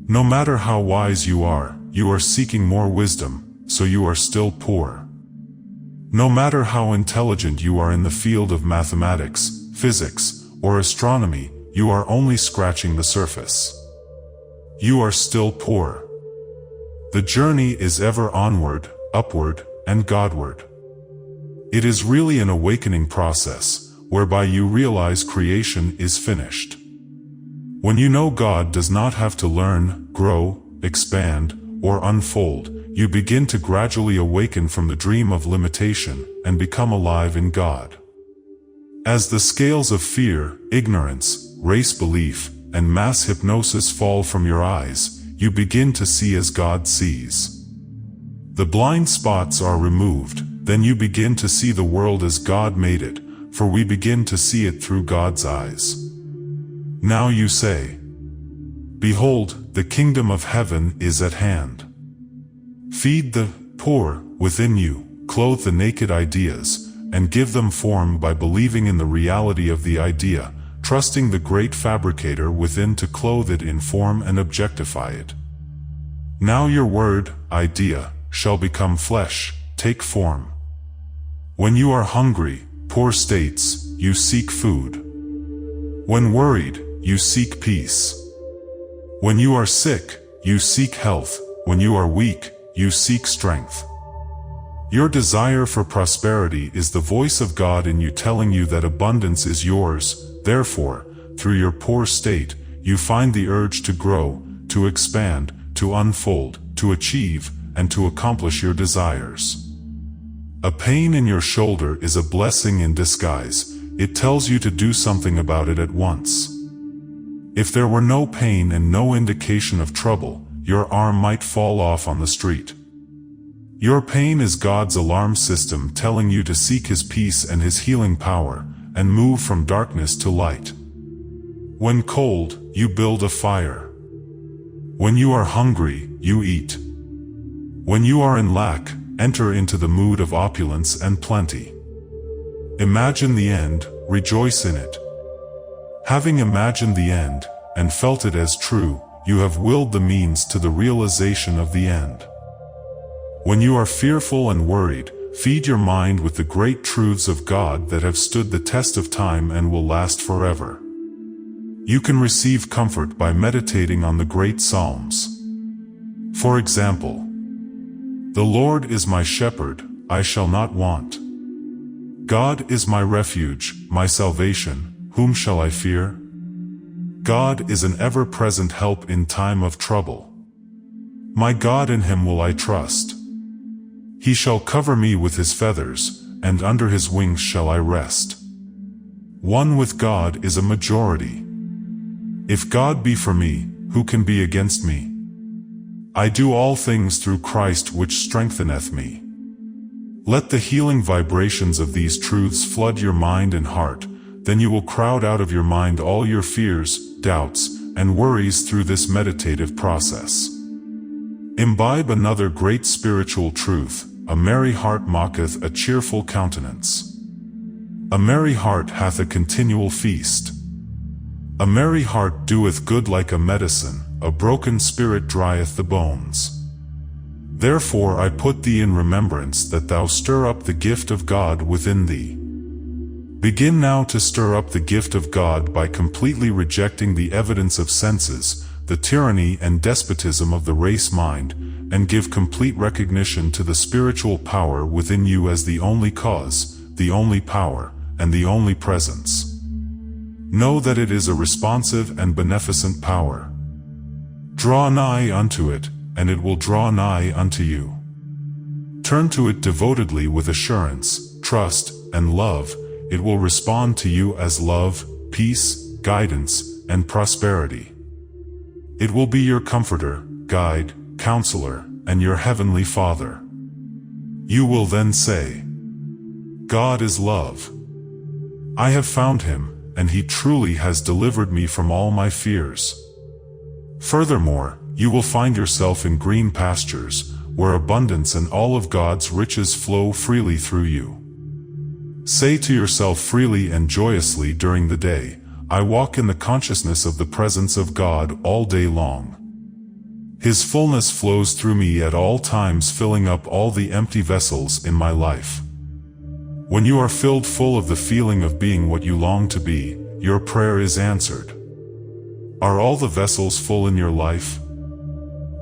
No matter how wise you are seeking more wisdom, so you are still poor. No matter how intelligent you are in the field of mathematics, physics, or astronomy, you are only scratching the surface. You are still poor. The journey is ever onward, upward, and Godward. It is really an awakening process, whereby you realize creation is finished. When you know God does not have to learn, grow, expand, or unfold, you begin to gradually awaken from the dream of limitation and become alive in God. As the scales of fear, ignorance, race belief, and mass hypnosis fall from your eyes, you begin to see as God sees. The blind spots are removed, then you begin to see the world as God made it, for we begin to see it through God's eyes. Now you say, "Behold, the kingdom of heaven is at hand." Feed the poor within you, clothe the naked ideas, and give them form by believing in the reality of the idea, trusting the great fabricator within to clothe it in form and objectify it. Now your word, idea, shall become flesh, take form. When you are hungry, poor states, you seek food. When worried, you seek peace. When you are sick, you seek health. When you are weak, you seek strength. Your desire for prosperity is the voice of God in you telling you that abundance is yours. Therefore, through your poor state, you find the urge to grow, to expand, to unfold, to achieve, and to accomplish your desires. A pain in your shoulder is a blessing in disguise. It tells you to do something about it at once. If there were no pain and no indication of trouble, your arm might fall off on the street. Your pain is God's alarm system telling you to seek His peace and His healing power, and move from darkness to light. When cold, you build a fire. When you are hungry, you eat. When you are in lack, enter into the mood of opulence and plenty. Imagine the end, rejoice in it. Having imagined the end, and felt it as true, you have willed the means to the realization of the end. When you are fearful and worried, feed your mind with the great truths of God that have stood the test of time and will last forever. You can receive comfort by meditating on the great Psalms. For example, "The Lord is my shepherd, I shall not want. God is my refuge, my salvation, whom shall I fear? God is an ever-present help in time of trouble. My God, in Him will I trust. He shall cover me with His feathers, and under His wings shall I rest." One with God is a majority. If God be for me, who can be against me? I do all things through Christ which strengtheneth me. Let the healing vibrations of these truths flood your mind and heart, then you will crowd out of your mind all your fears, doubts, and worries through this meditative process. Imbibe another great spiritual truth: a merry heart mocketh a cheerful countenance. A merry heart hath a continual feast. A merry heart doeth good like a medicine, a broken spirit drieth the bones. Therefore I put thee in remembrance that thou stir up the gift of God within thee. Begin now to stir up the gift of God by completely rejecting the evidence of senses, the tyranny and despotism of the race mind, and give complete recognition to the spiritual power within you as the only cause, the only power, and the only presence. Know that it is a responsive and beneficent power. Draw nigh unto it, and it will draw nigh unto you. Turn to it devotedly with assurance, trust, and love. It will respond to you as love, peace, guidance, and prosperity. It will be your comforter, guide, counselor, and your heavenly Father. You will then say, "God is love. I have found Him, and He truly has delivered me from all my fears." Furthermore, you will find yourself in green pastures, where abundance and all of God's riches flow freely through you. Say to yourself freely and joyously during the day, "I walk in the consciousness of the presence of God all day long. His fullness flows through me at all times, filling up all the empty vessels in my life." When you are filled full of the feeling of being what you long to be, your prayer is answered. Are all the vessels full in your life?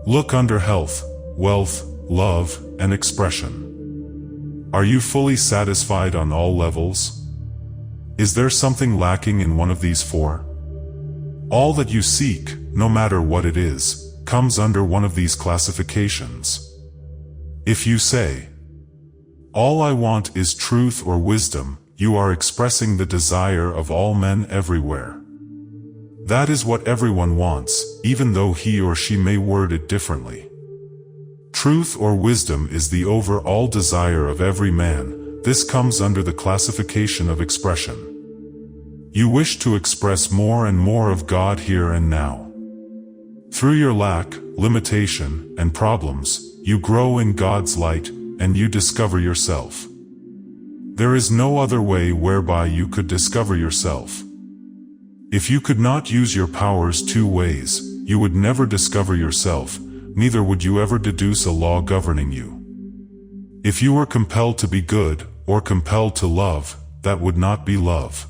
Look under health, wealth, love, and expression. Are you fully satisfied on all levels? Is there something lacking in one of these four? All that you seek, no matter what it is, comes under one of these classifications. If you say, "All I want is truth or wisdom," you are expressing the desire of all men everywhere. That is what everyone wants, even though he or she may word it differently. Truth or wisdom is the overall desire of every man. This comes under the classification of expression. You wish to express more and more of God here and now. Through your lack, limitation, and problems, you grow in God's light, and you discover yourself. There is no other way whereby you could discover yourself. If you could not use your powers two ways, you would never discover yourself, neither would you ever deduce a law governing you. If you were compelled to be good, or compelled to love, that would not be love.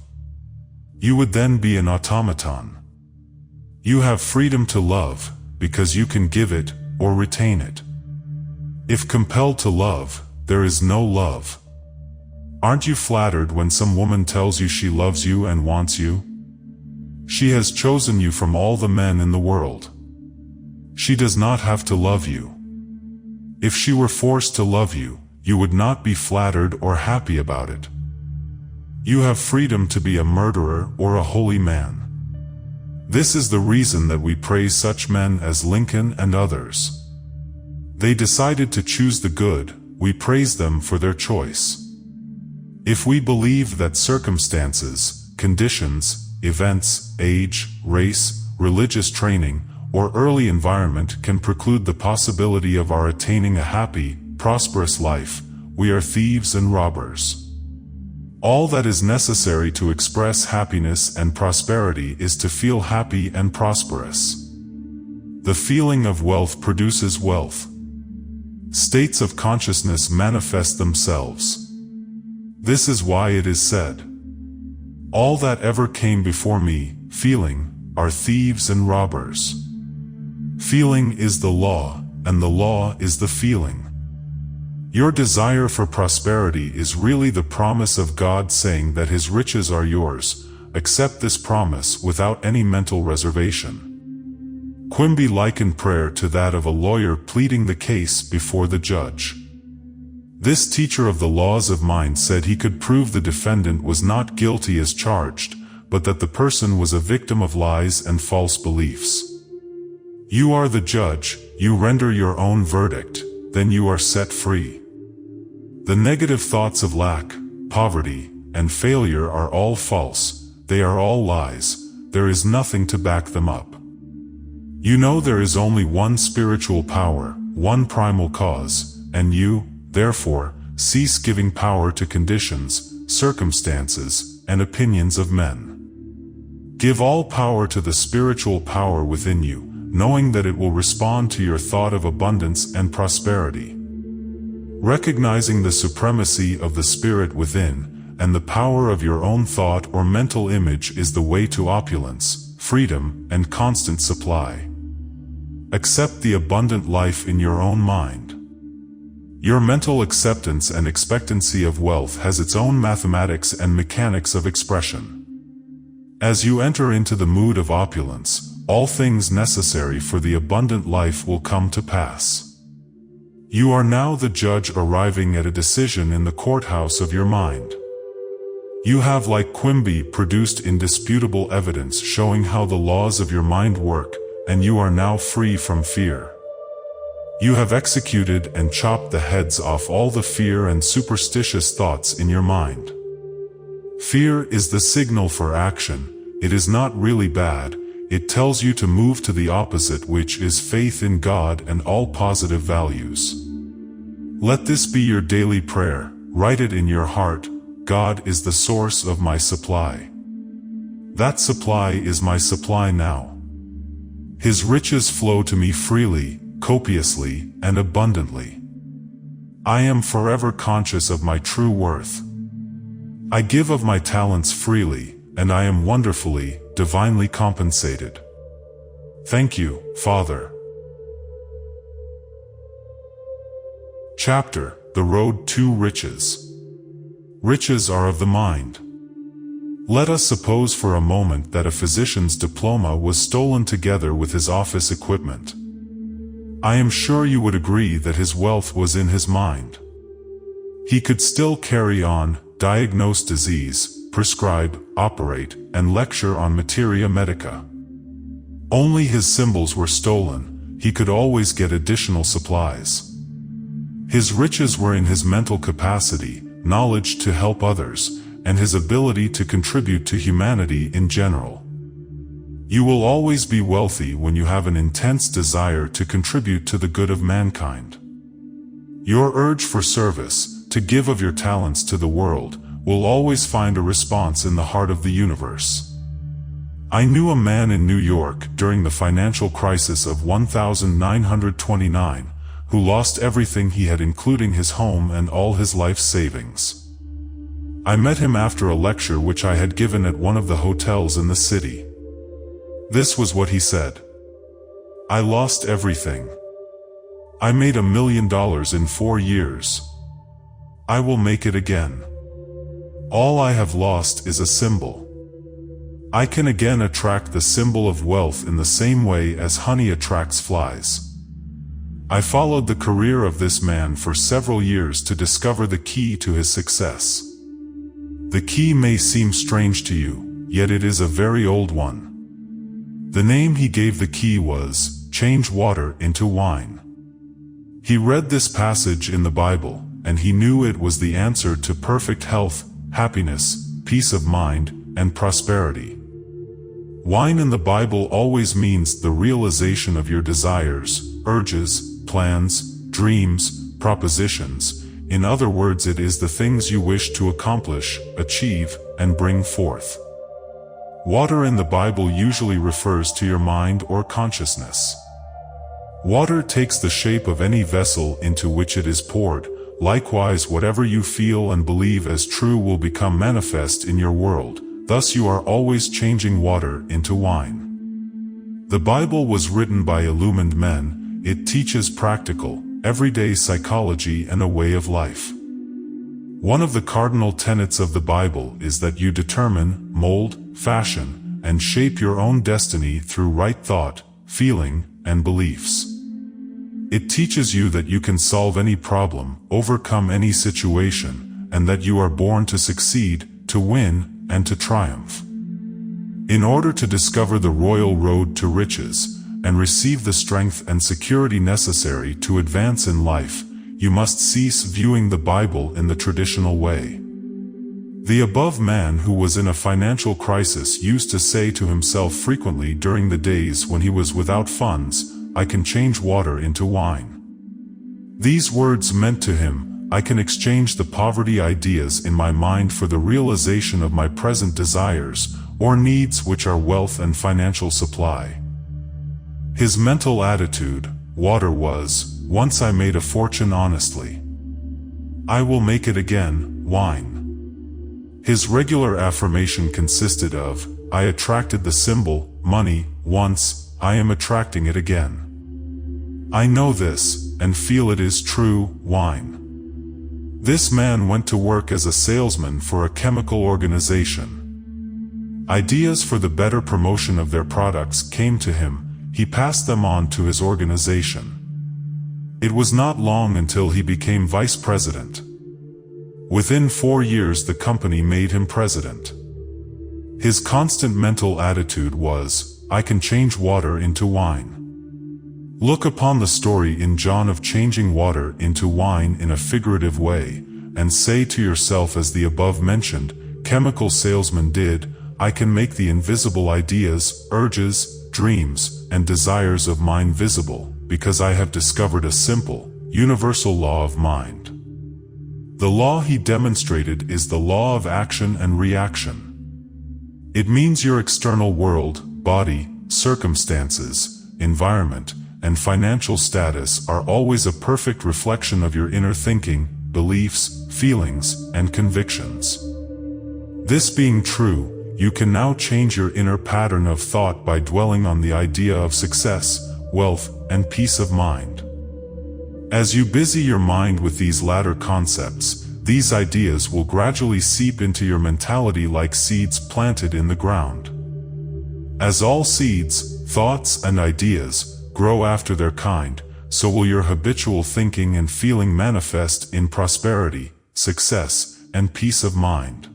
You would then be an automaton. You have freedom to love, because you can give it, or retain it. If compelled to love, there is no love. Aren't you flattered when some woman tells you she loves you and wants you? She has chosen you from all the men in the world. She does not have to love you. If she were forced to love you, you would not be flattered or happy about it. You have freedom to be a murderer or a holy man. This is the reason that we praise such men as Lincoln and others. They decided to choose the good, we praise them for their choice. If we believe that circumstances, conditions, events, age, race, religious training, or early environment can preclude the possibility of our attaining a happy, prosperous life, we are thieves and robbers. All that is necessary to express happiness and prosperity is to feel happy and prosperous. The feeling of wealth produces wealth. States of consciousness manifest themselves. This is why it is said, "All that ever came before me, feeling, are thieves and robbers." Feeling is the law, and the law is the feeling. Your desire for prosperity is really the promise of God saying that His riches are yours. Accept this promise without any mental reservation. Quimby likened prayer to that of a lawyer pleading the case before the judge. This teacher of the laws of mind said he could prove the defendant was not guilty as charged, but that the person was a victim of lies and false beliefs. You are the judge, you render your own verdict, then you are set free. The negative thoughts of lack, poverty, and failure are all false, they are all lies, there is nothing to back them up. You know there is only one spiritual power, one primal cause, and you, therefore, cease giving power to conditions, circumstances, and opinions of men. Give all power to the spiritual power within you, knowing that it will respond to your thought of abundance and prosperity. Recognizing the supremacy of the spirit within, and the power of your own thought or mental image is the way to opulence, freedom, and constant supply. Accept the abundant life in your own mind. Your mental acceptance and expectancy of wealth has its own mathematics and mechanics of expression. As you enter into the mood of opulence, all things necessary for the abundant life will come to pass. You are now the judge arriving at a decision in the courthouse of your mind. You have, like Quimby, produced indisputable evidence showing how the laws of your mind work, and you are now free from fear. You have executed and chopped the heads off all the fear and superstitious thoughts in your mind. Fear is the signal for action. It is not really bad. It tells you to move to the opposite, which is faith in God and all positive values. Let this be your daily prayer. Write it in your heart. God is the source of my supply. That supply is my supply now. His riches flow to me freely, copiously, and abundantly. I am forever conscious of my true worth. I give of my talents freely, and I am wonderfully, divinely compensated. Thank you, Father. Chapter: The Road to Riches. Riches are of the mind. Let us suppose for a moment that a physician's diploma was stolen together with his office equipment. I am sure you would agree that his wealth was in his mind. He could still carry on, diagnose disease, prescribe, operate, and lecture on materia medica. Only his symbols were stolen. He could always get additional supplies. His riches were in his mental capacity, knowledge to help others, and his ability to contribute to humanity in general. You will always be wealthy when you have an intense desire to contribute to the good of mankind. Your urge for service, to give of your talents to the world, will always find a response in the heart of the universe. I knew a man in New York during the financial crisis of 1929 who lost everything he had, including his home and all his life savings. I met him after a lecture which I had given at one of the hotels in the city. This was what he said. I lost everything. I made $1 million in 4 years. I will make it again. All I have lost is a symbol. I can again attract the symbol of wealth in the same way as honey attracts flies. I followed the career of this man for several years to discover the key to his success. The key may seem strange to you, yet it is a very old one. The name he gave the key was, change water into wine. He read this passage in the Bible, and he knew it was the answer to perfect health, happiness, peace of mind, and prosperity. Wine in the Bible always means the realization of your desires, urges, plans, dreams, propositions. In other words, it is the things you wish to accomplish, achieve, and bring forth. Water in the Bible usually refers to your mind or consciousness. Water takes the shape of any vessel into which it is poured. Likewise, whatever you feel and believe as true will become manifest in your world. Thus you are always changing water into wine. The Bible was written by illumined men. It teaches practical, everyday psychology and a way of life. One of the cardinal tenets of the Bible is that you determine, mold, fashion, and shape your own destiny through right thought, feeling, and beliefs. It teaches you that you can solve any problem, overcome any situation, and that you are born to succeed, to win, and to triumph. In order to discover the royal road to riches, and receive the strength and security necessary to advance in life, you must cease viewing the Bible in the traditional way. The above man, who was in a financial crisis, used to say to himself frequently during the days when he was without funds, I can change water into wine. These words meant to him, I can exchange the poverty ideas in my mind for the realization of my present desires, or needs, which are wealth and financial supply. His mental attitude, water, was, once I made a fortune honestly. I will make it again, wine. His regular affirmation consisted of, I attracted the symbol, money, once, I am attracting it again. I know this, and feel it is true, wine. This man went to work as a salesman for a chemical organization. Ideas for the better promotion of their products came to him. He passed them on to his organization. It was not long until he became vice president. Within 4 years the company made him president. His constant mental attitude was, I can change water into wine. Look upon the story in John of changing water into wine in a figurative way, and say to yourself, as the above mentioned chemical salesman did, I can make the invisible ideas, urges, dreams, and desires of mine visible, because I have discovered a simple, universal law of mind. The law he demonstrated is the law of action and reaction. It means your external world, body, circumstances, environment, and financial status are always a perfect reflection of your inner thinking, beliefs, feelings, and convictions. This being true, you can now change your inner pattern of thought by dwelling on the idea of success, wealth, and peace of mind. As you busy your mind with these latter concepts, these ideas will gradually seep into your mentality like seeds planted in the ground. As all seeds, thoughts, and ideas grow after their kind, so will your habitual thinking and feeling manifest in prosperity, success, and peace of mind.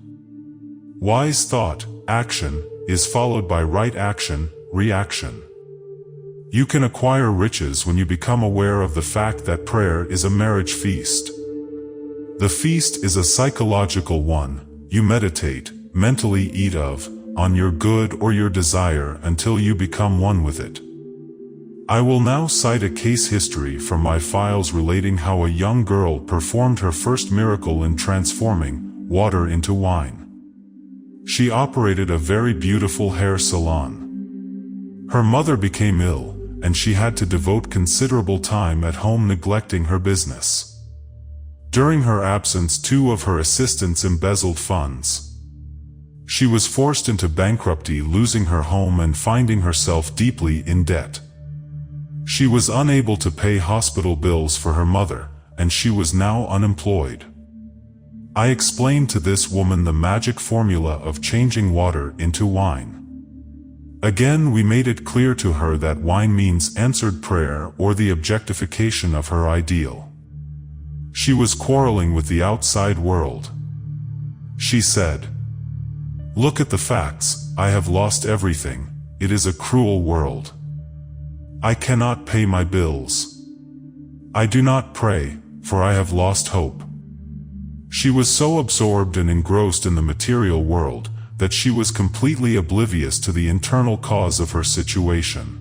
Wise thought, action, is followed by right action, reaction. You can acquire riches when you become aware of the fact that prayer is a marriage feast. The feast is a psychological one. You meditate, mentally eat of, on your good or your desire until you become one with it. I will now cite a case history from my files relating how a young girl performed her first miracle in transforming water into wine. She operated a very beautiful hair salon. Her mother became ill, and she had to devote considerable time at home neglecting her business. During her absence, 2 of her assistants embezzled funds. She was forced into bankruptcy, losing her home and finding herself deeply in debt. She was unable to pay hospital bills for her mother, and she was now unemployed. I explained to this woman the magic formula of changing water into wine. Again, we made it clear to her that wine means answered prayer or the objectification of her ideal. She was quarreling with the outside world. She said, "Look at the facts, I have lost everything, it is a cruel world. I cannot pay my bills. I do not pray, for I have lost hope." She was so absorbed and engrossed in the material world that she was completely oblivious to the internal cause of her situation.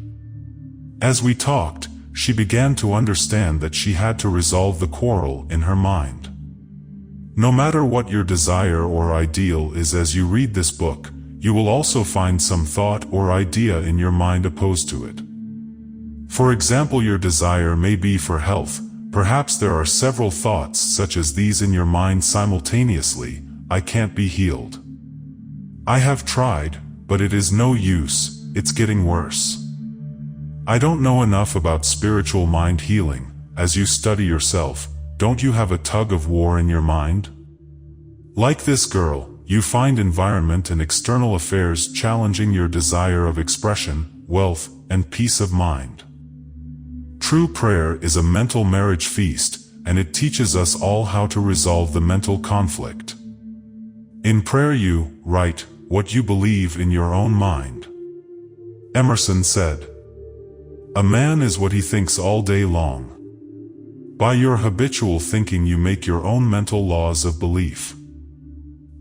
As we talked, she began to understand that she had to resolve the quarrel in her mind. No matter what your desire or ideal is, as you read this book, you will also find some thought or idea in your mind opposed to it. For example, your desire may be for health. Perhaps there are several thoughts such as these in your mind simultaneously: I can't be healed. I have tried, but it is no use, it's getting worse. I don't know enough about spiritual mind healing. As you study yourself, don't you have a tug of war in your mind? Like this girl, you find environment and external affairs challenging your desire of expression, wealth, and peace of mind. True prayer is a mental marriage feast, and it teaches us all how to resolve the mental conflict. In prayer you write what you believe in your own mind. Emerson said, "A man is what he thinks all day long." By your habitual thinking you make your own mental laws of belief.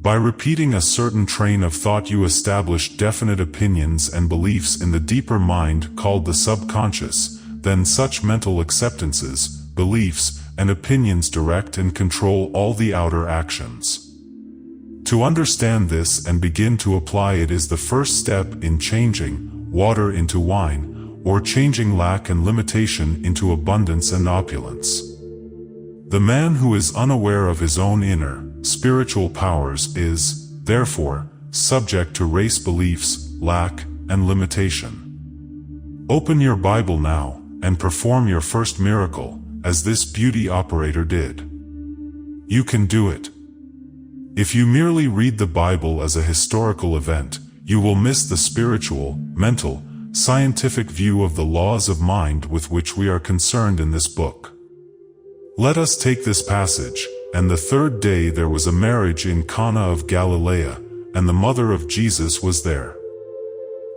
By repeating a certain train of thought you establish definite opinions and beliefs in the deeper mind called the subconscious. Then such mental acceptances, beliefs, and opinions direct and control all the outer actions. To understand this and begin to apply it is the first step in changing water into wine, or changing lack and limitation into abundance and opulence. The man who is unaware of his own inner, spiritual powers is, therefore, subject to race beliefs, lack, and limitation. Open your Bible now, and perform your first miracle, as this beauty operator did. You can do it. If you merely read the Bible as a historical event, you will miss the spiritual, mental, scientific view of the laws of mind with which we are concerned in this book. Let us take this passage. "And the 3rd day there was a marriage in Cana of Galilee, and the mother of Jesus was there."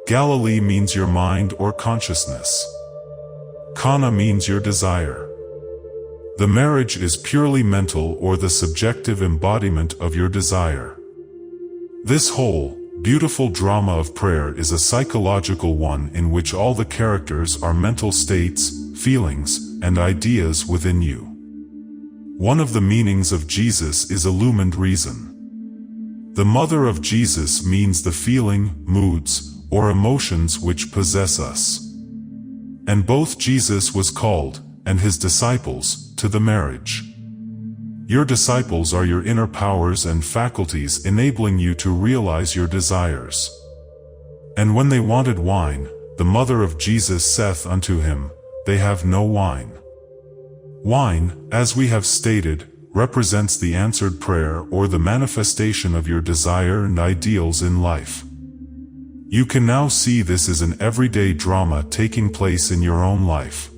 Galilee means your mind or consciousness. Cana means your desire. The marriage is purely mental or the subjective embodiment of your desire. This whole, beautiful drama of prayer is a psychological one in which all the characters are mental states, feelings, and ideas within you. One of the meanings of Jesus is illumined reason. The mother of Jesus means the feeling, moods, or emotions which possess us. And both Jesus was called, and his disciples, to the marriage. Your disciples are your inner powers and faculties enabling you to realize your desires. And when they wanted wine, the mother of Jesus saith unto him, They have no wine. Wine, as we have stated, represents the answered prayer or the manifestation of your desire and ideals in life. You can now see this is an everyday drama taking place in your own life.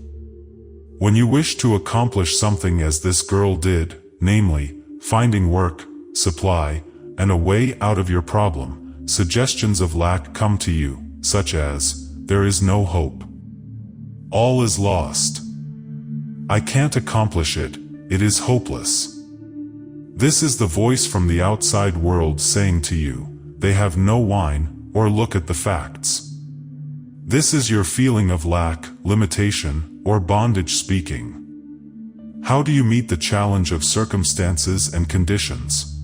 When you wish to accomplish something as this girl did, namely, finding work, supply, and a way out of your problem, suggestions of lack come to you, such as, there is no hope. All is lost. I can't accomplish it, it is hopeless. This is the voice from the outside world saying to you, they have no wine, or look at the facts. This is your feeling of lack, limitation, or bondage speaking. How do you meet the challenge of circumstances and conditions?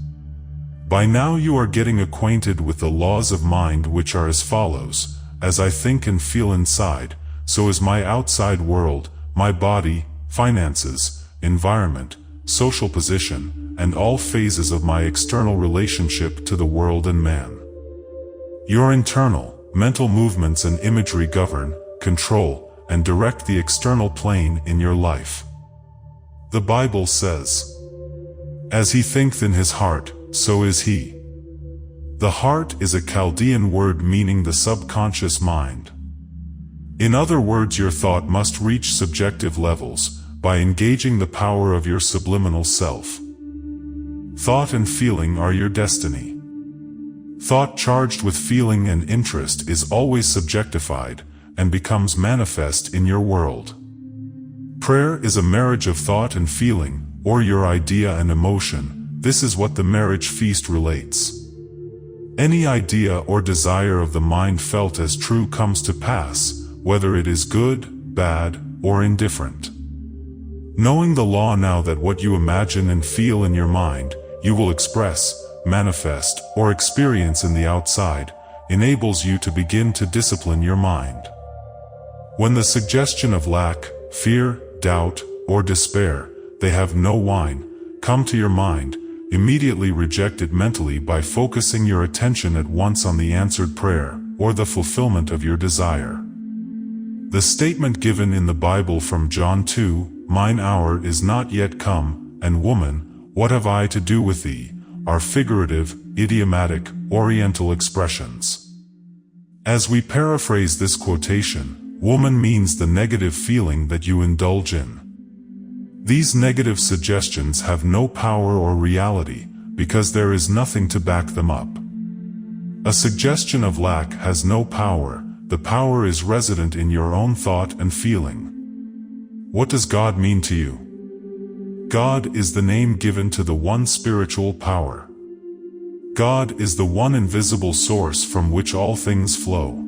By now you are getting acquainted with the laws of mind, which are as follows: as I think and feel inside, so is my outside world, my body, finances, environment, social position, and all phases of my external relationship to the world and man. Your internal, mental movements and imagery govern, control, and direct the external plane in your life. The Bible says, "As he thinketh in his heart, so is he." The heart is a Chaldean word meaning the subconscious mind. In other words, your thought must reach subjective levels by engaging the power of your subliminal self. Thought and feeling are your destiny. Thought charged with feeling and interest is always subjectified and becomes manifest in your world. Prayer is a marriage of thought and feeling, or your idea and emotion. This is what the marriage feast relates. Any idea or desire of the mind felt as true comes to pass, whether it is good, bad, or indifferent. Knowing the law now that what you imagine and feel in your mind, you will express, manifest, or experience in the outside, enables you to begin to discipline your mind. When the suggestion of lack, fear, doubt, or despair, they have no wine, come to your mind, immediately reject it mentally by focusing your attention at once on the answered prayer, or the fulfillment of your desire. The statement given in the Bible from John 2, "Mine hour is not yet come," and "Woman, what have I to do with thee?" are figurative, idiomatic, oriental expressions. As we paraphrase this quotation, woman means the negative feeling that you indulge in. These negative suggestions have no power or reality, because there is nothing to back them up. A suggestion of lack has no power. The power is resident in your own thought and feeling. What does God mean to you? God is the name given to the one spiritual power. God is the one invisible source from which all things flow.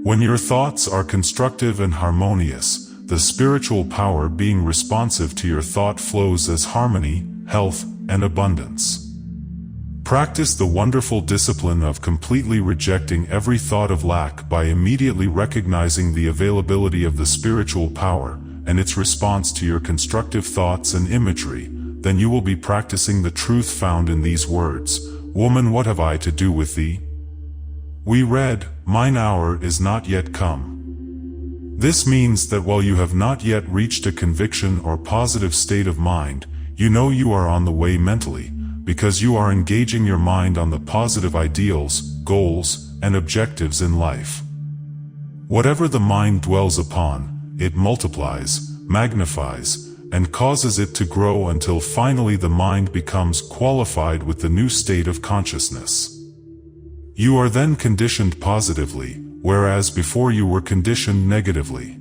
When your thoughts are constructive and harmonious, the spiritual power being responsive to your thought flows as harmony, health, and abundance. Practice the wonderful discipline of completely rejecting every thought of lack by immediately recognizing the availability of the spiritual power and its response to your constructive thoughts and imagery. Then you will be practicing the truth found in these words, "Woman, what have I to do with thee?" We read, "Mine hour is not yet come." This means that while you have not yet reached a conviction or positive state of mind, you know you are on the way mentally, because you are engaging your mind on the positive ideals, goals, and objectives in life. Whatever the mind dwells upon, it multiplies, magnifies, and causes it to grow until finally the mind becomes qualified with the new state of consciousness. You are then conditioned positively, whereas before you were conditioned negatively.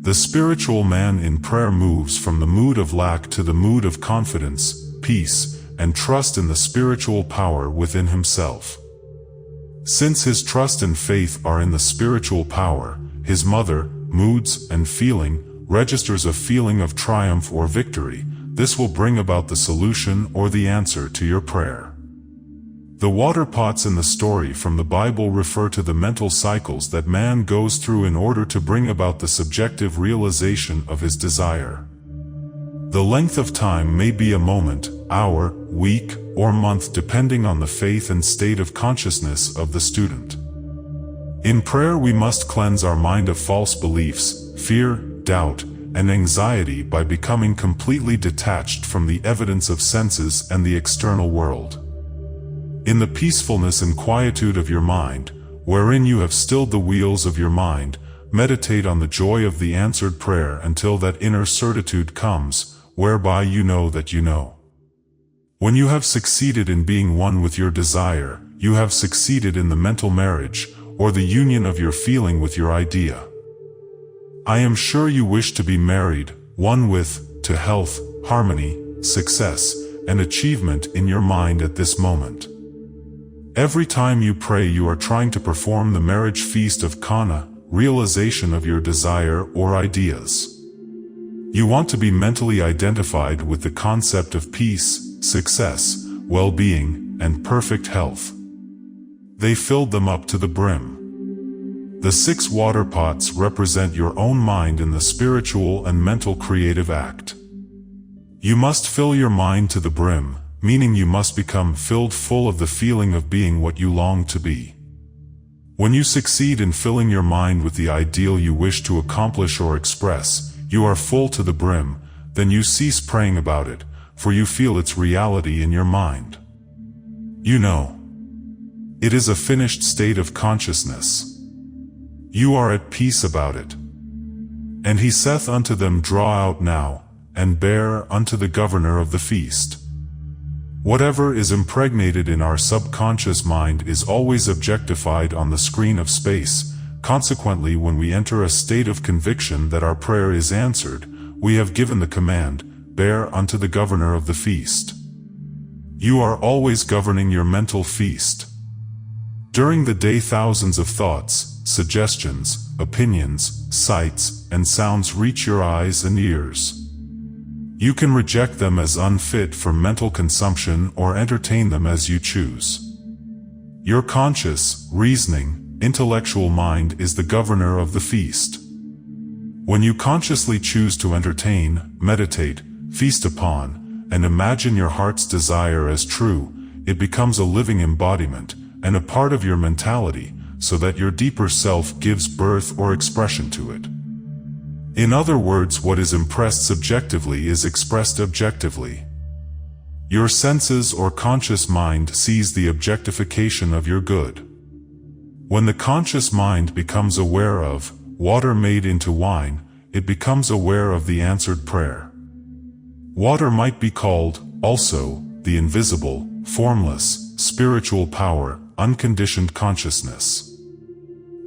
The spiritual man in prayer moves from the mood of lack to the mood of confidence, peace, and trust in the spiritual power within himself. Since his trust and faith are in the spiritual power, his mother, moods, and feeling, registers a feeling of triumph or victory. This will bring about the solution or the answer to your prayer. The water pots in the story from the Bible refer to the mental cycles that man goes through in order to bring about the subjective realization of his desire. The length of time may be a moment, hour, week, or month depending on the faith and state of consciousness of the student. In prayer we must cleanse our mind of false beliefs, fear, doubt, and anxiety by becoming completely detached from the evidence of senses and the external world. In the peacefulness and quietude of your mind, wherein you have stilled the wheels of your mind, meditate on the joy of the answered prayer until that inner certitude comes, whereby you know that you know. When you have succeeded in being one with your desire, you have succeeded in the mental marriage, or the union of your feeling with your idea. I am sure you wish to be married, one with, to health, harmony, success, and achievement in your mind at this moment. Every time you pray you are trying to perform the marriage feast of Kana, realization of your desire or ideas. You want to be mentally identified with the concept of peace, success, well-being, and perfect health. They filled them up to the brim. The 6 water pots represent your own mind in the spiritual and mental creative act. You must fill your mind to the brim, meaning you must become filled full of the feeling of being what you long to be. When you succeed in filling your mind with the ideal you wish to accomplish or express, you are full to the brim, then you cease praying about it, for you feel its reality in your mind. You know. It is a finished state of consciousness. You are at peace about it. And he saith unto them, Draw out now, and bear unto the governor of the feast. Whatever is impregnated in our subconscious mind is always objectified on the screen of space. Consequently, when we enter a state of conviction that our prayer is answered, we have given the command, Bear unto the governor of the feast. You are always governing your mental feast. During the day thousands of thoughts, suggestions, opinions, sights, and sounds reach your eyes and ears. You can reject them as unfit for mental consumption or entertain them as you choose. Your conscious, reasoning, intellectual mind is the governor of the feast. When you consciously choose to entertain, meditate, feast upon, and imagine your heart's desire as true, it becomes a living embodiment, and a part of your mentality, so that your deeper self gives birth or expression to it. In other words, what is impressed subjectively is expressed objectively. Your senses or conscious mind sees the objectification of your good. When the conscious mind becomes aware of water made into wine, it becomes aware of the answered prayer. Water might be called, also, the invisible, formless, spiritual power, unconditioned consciousness.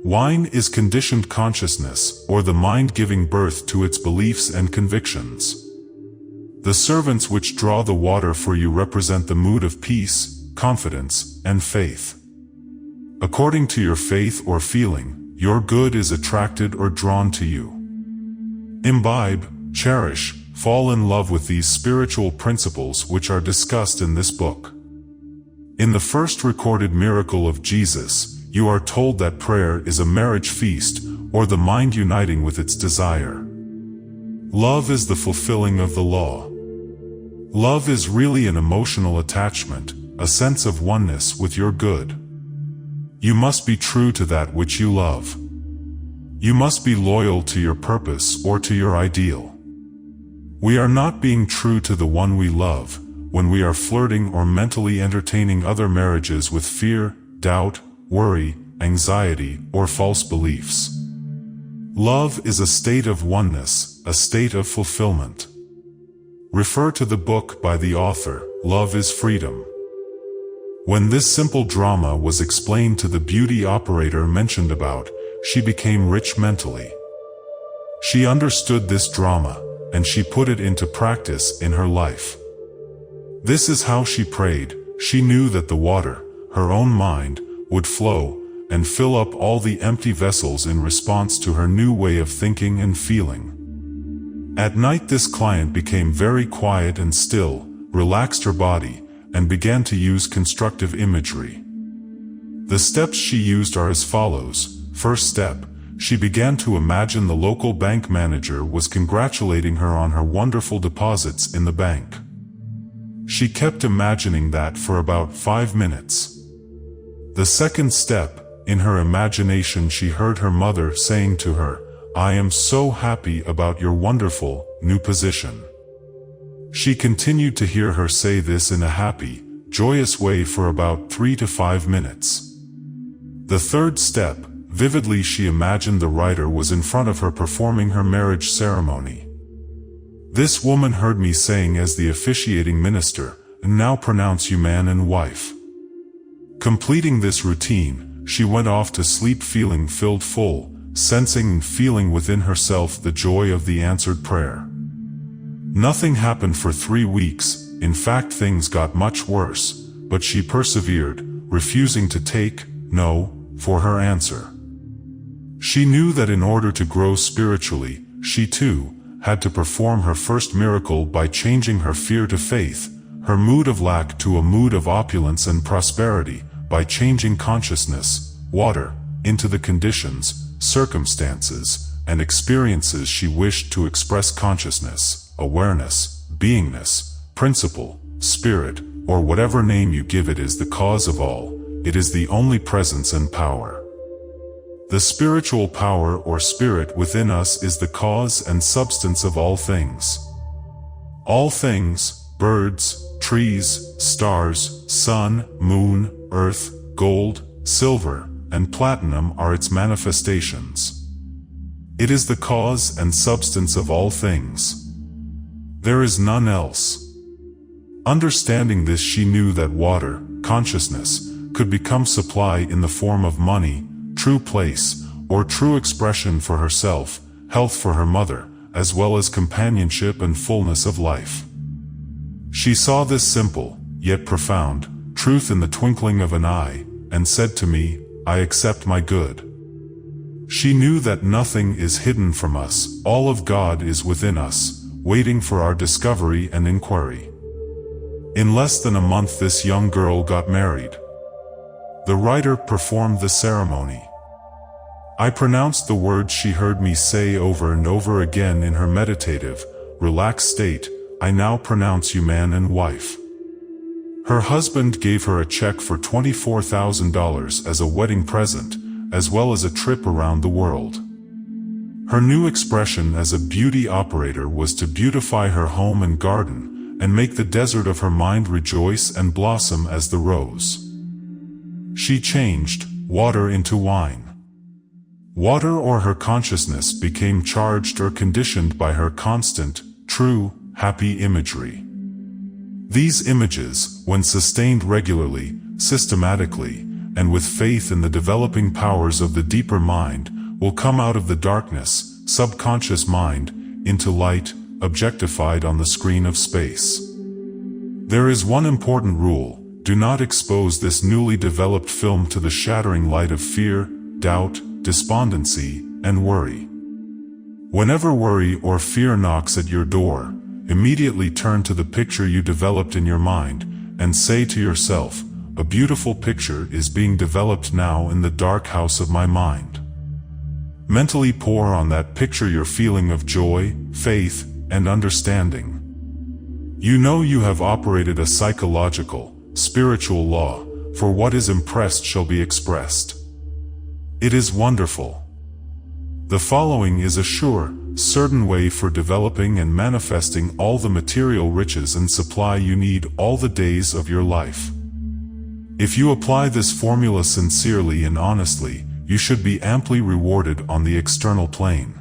Wine is conditioned consciousness, or the mind giving birth to its beliefs and convictions. The servants which draw the water for you represent the mood of peace, confidence, and faith. According to your faith or feeling, your good is attracted or drawn to you. Imbibe, cherish, fall in love with these spiritual principles which are discussed in this book. In the first recorded miracle of Jesus, you are told that prayer is a marriage feast, or the mind uniting with its desire. Love is the fulfilling of the law. Love is really an emotional attachment, a sense of oneness with your good. You must be true to that which you love. You must be loyal to your purpose or to your ideal. We are not being true to the one we love when we are flirting or mentally entertaining other marriages with fear, doubt, worry, anxiety, or false beliefs. Love is a state of oneness, a state of fulfillment. Refer to the book by the author, Love is Freedom. When this simple drama was explained to the beauty operator mentioned about, she became rich mentally. She understood this drama, and she put it into practice in her life. This is how she prayed. She knew that the water, her own mind, would flow and fill up all the empty vessels in response to her new way of thinking and feeling. At night this client became very quiet and still, relaxed her body, and began to use constructive imagery. The steps she used are as follows. First step, she began to imagine the local bank manager was congratulating her on her wonderful deposits in the bank. She kept imagining that for about 5 minutes. The second step, in her imagination she heard her mother saying to her, "I am so happy about your wonderful, new position." She continued to hear her say this in a happy, joyous way for about 3 to 5 minutes. The third step, Vividly she imagined the writer was in front of her performing her marriage ceremony. This woman heard me saying as the officiating minister, "And now pronounce you man and wife." Completing this routine, she went off to sleep feeling filled full, sensing and feeling within herself the joy of the answered prayer. Nothing happened for 3 weeks, in fact things got much worse, but she persevered, refusing to take no for her answer. She knew that in order to grow spiritually, she too had to perform her first miracle by changing her fear to faith, her mood of lack to a mood of opulence and prosperity, by changing consciousness, water, into the conditions, circumstances, and experiences she wished to express consciousness, awareness, beingness, principle, spirit, or whatever name you give it is the cause of all. It is the only presence and power. The spiritual power or spirit within us is the cause and substance of all things. All things, birds, trees, stars, sun, moon, earth, gold, silver, and platinum are its manifestations. It is the cause and substance of all things. There is none else. Understanding this, she knew that water, consciousness, could become supply in the form of money, true place, or true expression for herself, health for her mother, as well as companionship and fullness of life. She saw this simple, yet profound, truth in the twinkling of an eye, and said to me, "I accept my good." She knew that nothing is hidden from us, all of God is within us, waiting for our discovery and inquiry. In less than a month this young girl got married. The writer performed the ceremony. I pronounced the words she heard me say over and over again in her meditative, relaxed state, "I now pronounce you man and wife." Her husband gave her a check for $24,000 as a wedding present, as well as a trip around the world. Her new expression as a beauty operator was to beautify her home and garden, and make the desert of her mind rejoice and blossom as the rose. She changed water into wine. Water or her consciousness became charged or conditioned by her constant, true, happy imagery. These images, when sustained regularly, systematically, and with faith in the developing powers of the deeper mind, will come out of the darkness, subconscious mind, into light, objectified on the screen of space. There is one important rule: do not expose this newly developed film to the shattering light of fear, doubt, despondency, and worry. Whenever worry or fear knocks at your door, immediately turn to the picture you developed in your mind, and say to yourself, "A beautiful picture is being developed now in the dark house of my mind." Mentally pour on that picture your feeling of joy, faith, and understanding. You know you have operated a psychological, spiritual law, for what is impressed shall be expressed. It is wonderful. The following is a sure, certain way for developing and manifesting all the material riches and supply you need all the days of your life. If you apply this formula sincerely and honestly, you should be amply rewarded on the external plane.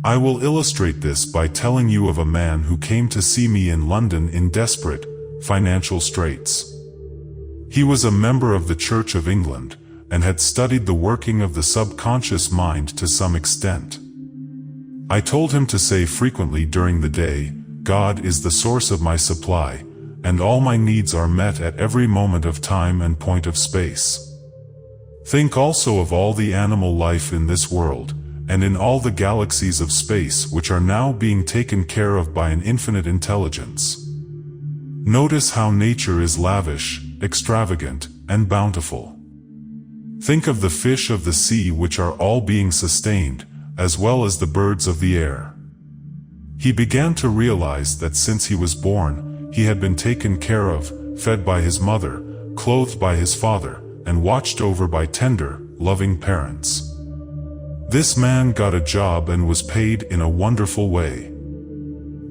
I will illustrate this by telling you of a man who came to see me in London in desperate, financial straits. He was a member of the Church of England, and had studied the working of the subconscious mind to some extent. I told him to say frequently during the day, "God is the source of my supply, and all my needs are met at every moment of time and point of space." Think also of all the animal life in this world, and in all the galaxies of space which are now being taken care of by an infinite intelligence. Notice how nature is lavish, extravagant, and bountiful. Think of the fish of the sea which are all being sustained, as well as the birds of the air. He began to realize that since he was born, he had been taken care of, fed by his mother, clothed by his father, and watched over by tender, loving parents. This man got a job and was paid in a wonderful way.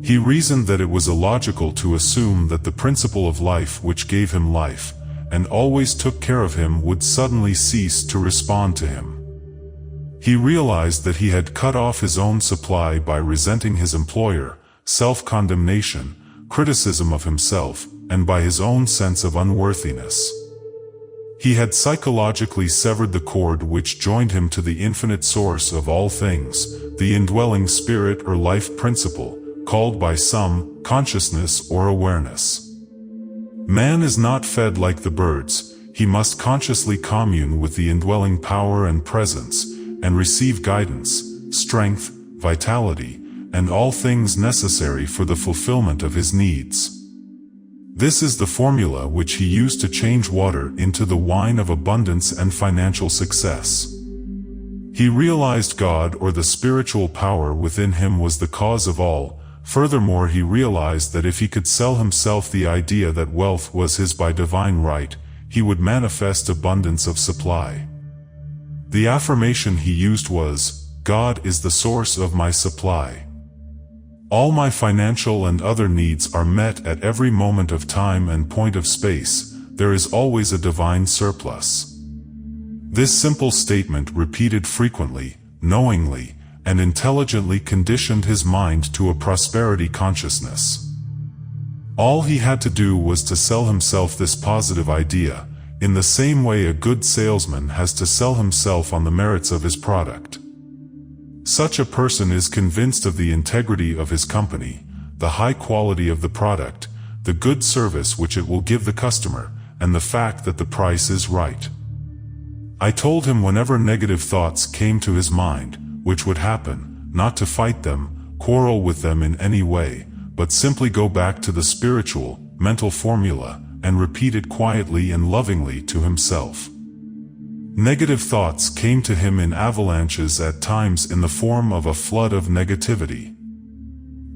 He reasoned that it was illogical to assume that the principle of life which gave him life, and always took care of him would suddenly cease to respond to him. He realized that he had cut off his own supply by resenting his employer, self-condemnation, criticism of himself, and by his own sense of unworthiness. He had psychologically severed the cord which joined him to the infinite source of all things, the indwelling spirit or life principle, called by some consciousness or awareness. Man is not fed like the birds. He must consciously commune with the indwelling power and presence, and receive guidance, strength, vitality, and all things necessary for the fulfillment of his needs. This is the formula which he used to change water into the wine of abundance and financial success. He realized God or the spiritual power within him was the cause of all. Furthermore, he realized that if he could sell himself the idea that wealth was his by divine right, he would manifest abundance of supply. The affirmation he used was, "God is the source of my supply. All my financial and other needs are met at every moment of time and point of space. There is always a divine surplus." This simple statement, repeated frequently, knowingly, and intelligently, conditioned his mind to a prosperity consciousness. All he had to do was to sell himself this positive idea, in the same way a good salesman has to sell himself on the merits of his product. Such a person is convinced of the integrity of his company, the high quality of the product, the good service which it will give the customer, and the fact that the price is right. I told him whenever negative thoughts came to his mind, which would happen, not to fight them, quarrel with them in any way, but simply go back to the spiritual, mental formula, and repeat it quietly and lovingly to himself. Negative thoughts came to him in avalanches, at times in the form of a flood of negativity.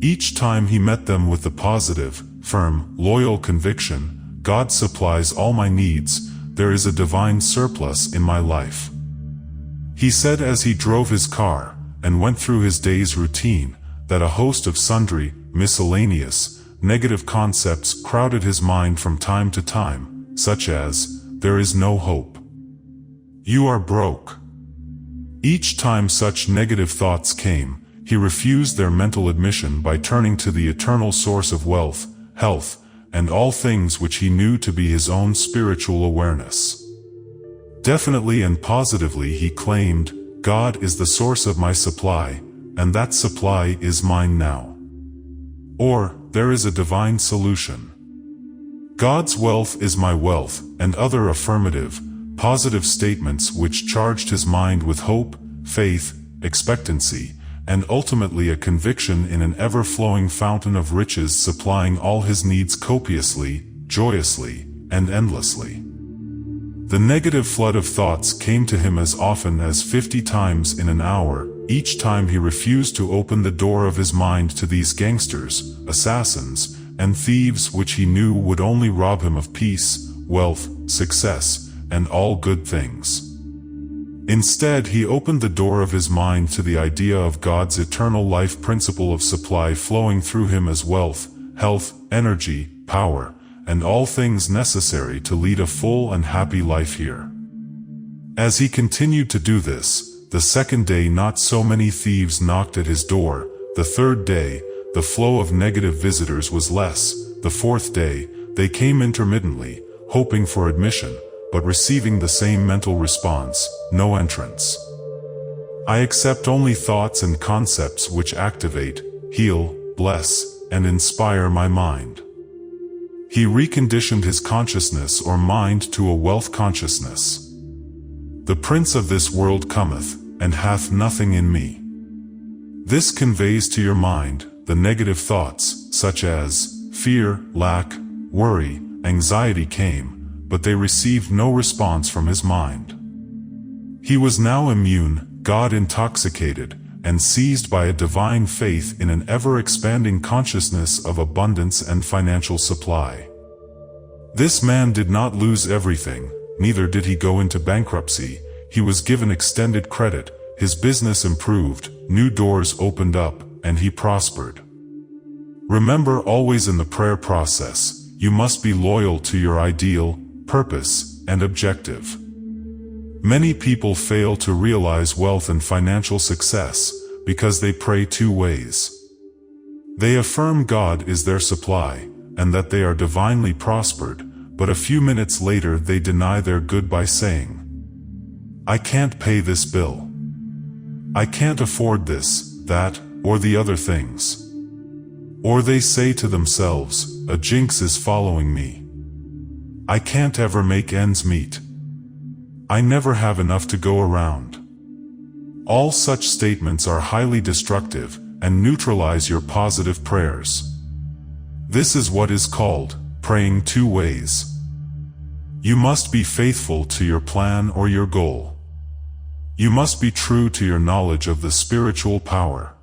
Each time he met them with the positive, firm, loyal conviction, "God supplies all my needs, there is a divine surplus in my life." He said as he drove his car, and went through his day's routine, that a host of sundry, miscellaneous, negative concepts crowded his mind from time to time, such as, "There is no hope. You are broke." Each time such negative thoughts came, he refused their mental admission by turning to the eternal source of wealth, health, and all things which he knew to be his own spiritual awareness. Definitely and positively he claimed, "God is the source of my supply, and that supply is mine now." Or, "There is a divine solution. God's wealth is my wealth," and other affirmative, positive statements which charged his mind with hope, faith, expectancy, and ultimately a conviction in an ever-flowing fountain of riches supplying all his needs copiously, joyously, and endlessly. The negative flood of thoughts came to him as often as 50 times in an hour. Each time he refused to open the door of his mind to these gangsters, assassins, and thieves which he knew would only rob him of peace, wealth, success, and all good things. Instead, he opened the door of his mind to the idea of God's eternal life principle of supply flowing through him as wealth, health, energy, power, and all things necessary to lead a full and happy life here. As he continued to do this, the second day not so many thieves knocked at his door, the third day, the flow of negative visitors was less, the fourth day, they came intermittently, hoping for admission, but receiving the same mental response, no entrance. I accept only thoughts and concepts which activate, heal, bless, and inspire my mind. He reconditioned his consciousness or mind to a wealth consciousness. The prince of this world cometh, and hath nothing in me. This conveys to your mind the negative thoughts, such as fear, lack, worry, anxiety came, but they received no response from his mind. He was now immune, God intoxicated, and seized by a divine faith in an ever-expanding consciousness of abundance and financial supply. This man did not lose everything, neither did he go into bankruptcy. He was given extended credit, his business improved, new doors opened up, and he prospered. Remember, always in the prayer process, you must be loyal to your ideal, purpose, and objective. Many people fail to realize wealth and financial success because they pray two ways. They affirm God is their supply, and that they are divinely prospered, but a few minutes later they deny their good by saying, "I can't pay this bill. I can't afford this, that, or the other things." Or they say to themselves, "A jinx is following me. I can't ever make ends meet. I never have enough to go around." All such statements are highly destructive and neutralize your positive prayers. This is what is called praying two ways. You must be faithful to your plan or your goal. You must be true to your knowledge of the spiritual power.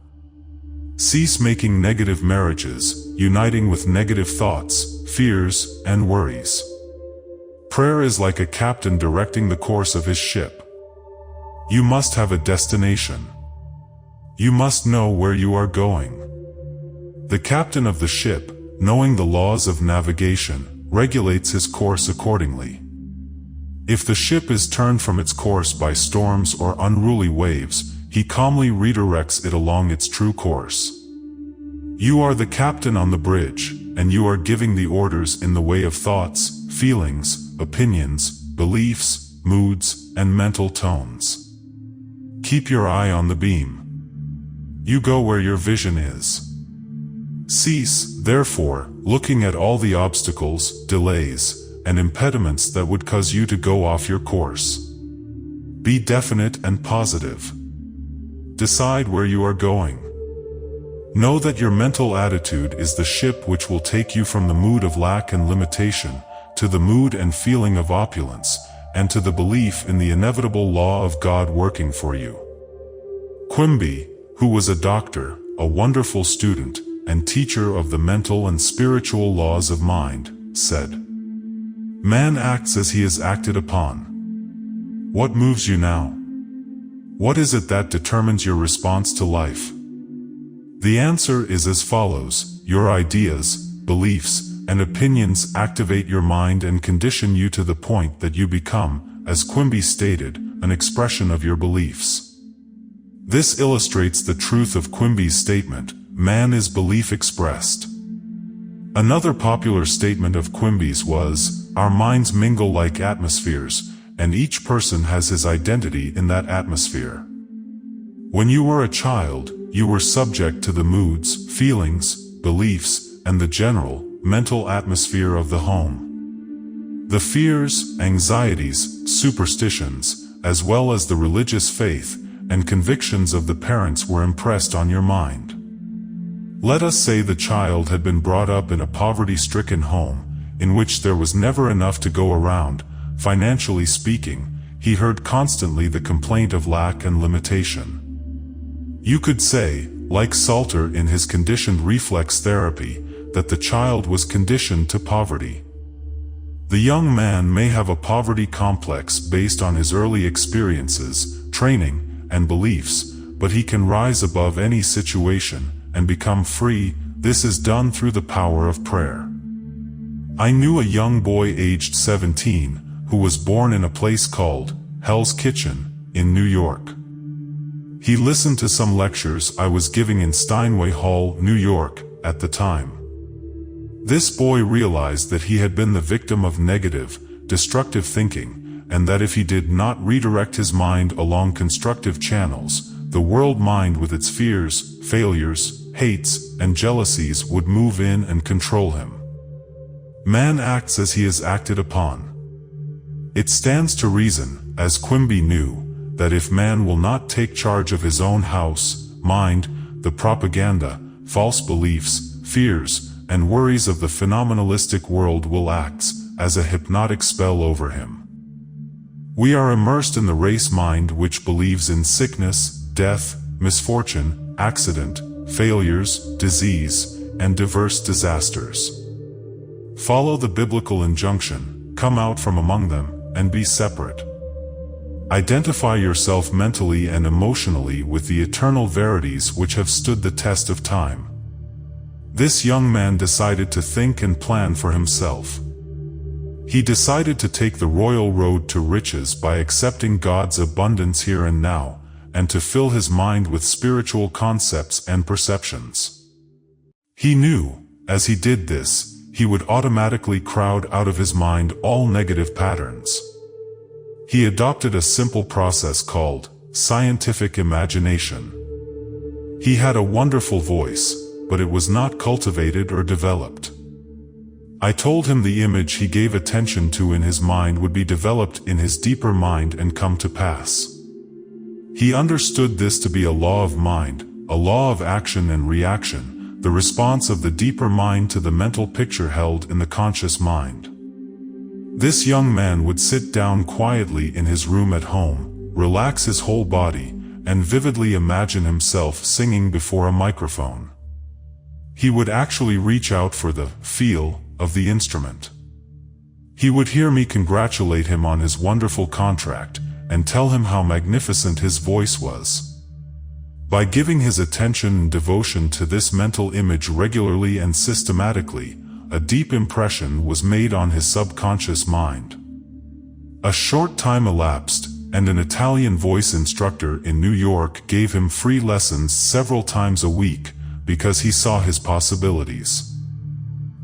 Cease making negative marriages, uniting with negative thoughts, fears, and worries. Prayer is like a captain directing the course of his ship. You must have a destination. You must know where you are going. The captain of the ship, knowing the laws of navigation, regulates his course accordingly. If the ship is turned from its course by storms or unruly waves, he calmly redirects it along its true course. You are the captain on the bridge, and you are giving the orders in the way of thoughts, feelings, opinions, beliefs, moods, and mental tones. Keep your eye on the beam. You go where your vision is. Cease, therefore, looking at all the obstacles, delays, and impediments that would cause you to go off your course. Be definite and positive. Decide where you are going. Know that your mental attitude is the ship which will take you from the mood of lack and limitation to the mood and feeling of opulence, and to the belief in the inevitable law of God working for you. Quimby, who was a doctor, a wonderful student, and teacher of the mental and spiritual laws of mind, said, "Man acts as he is acted upon." What moves you now? What is it that determines your response to life? The answer is as follows: your ideas, beliefs, and opinions activate your mind and condition you to the point that you become, as Quimby stated, an expression of your beliefs. This illustrates the truth of Quimby's statement, "Man is belief expressed." Another popular statement of Quimby's was, "Our minds mingle like atmospheres, and each person has his identity in that atmosphere." When you were a child, you were subject to the moods, feelings, beliefs, and the general, mental atmosphere of the home. The fears, anxieties, superstitions, as well as the religious faith and convictions of the parents were impressed on your mind. Let us say the child had been brought up in a poverty-stricken home, in which there was never enough to go around. Financially speaking, he heard constantly the complaint of lack and limitation. You could say, like Salter in his conditioned reflex therapy, that the child was conditioned to poverty. The young man may have a poverty complex based on his early experiences, training, and beliefs, but he can rise above any situation and become free. This is done through the power of prayer. I knew a young boy aged 17, who was born in a place called Hell's Kitchen, in New York. He listened to some lectures I was giving in Steinway Hall, New York, at the time. This boy realized that he had been the victim of negative, destructive thinking, and that if he did not redirect his mind along constructive channels, the world mind with its fears, failures, hates, and jealousies would move in and control him. Man acts as he is acted upon. It stands to reason, as Quimby knew, that if man will not take charge of his own house, mind, the propaganda, false beliefs, fears, and worries of the phenomenalistic world will act as a hypnotic spell over him. We are immersed in the race mind which believes in sickness, death, misfortune, accident, failures, disease, and diverse disasters. Follow the biblical injunction, come out from among them, and be separate. Identify yourself mentally and emotionally with the eternal verities which have stood the test of time. This young man decided to think and plan for himself. He decided to take the royal road to riches by accepting God's abundance here and now, and to fill his mind with spiritual concepts and perceptions. He knew, as he did this, he would automatically crowd out of his mind all negative patterns. He adopted a simple process called scientific imagination. He had a wonderful voice, but it was not cultivated or developed. I told him the image he gave attention to in his mind would be developed in his deeper mind and come to pass. He understood this to be a law of mind, a law of action and reaction, the response of the deeper mind to the mental picture held in the conscious mind. This young man would sit down quietly in his room at home, relax his whole body, and vividly imagine himself singing before a microphone. He would actually reach out for the feel of the instrument. He would hear me congratulate him on his wonderful contract, and tell him how magnificent his voice was. By giving his attention and devotion to this mental image regularly and systematically, a deep impression was made on his subconscious mind. A short time elapsed, and an Italian voice instructor in New York gave him free lessons several times a week, because he saw his possibilities.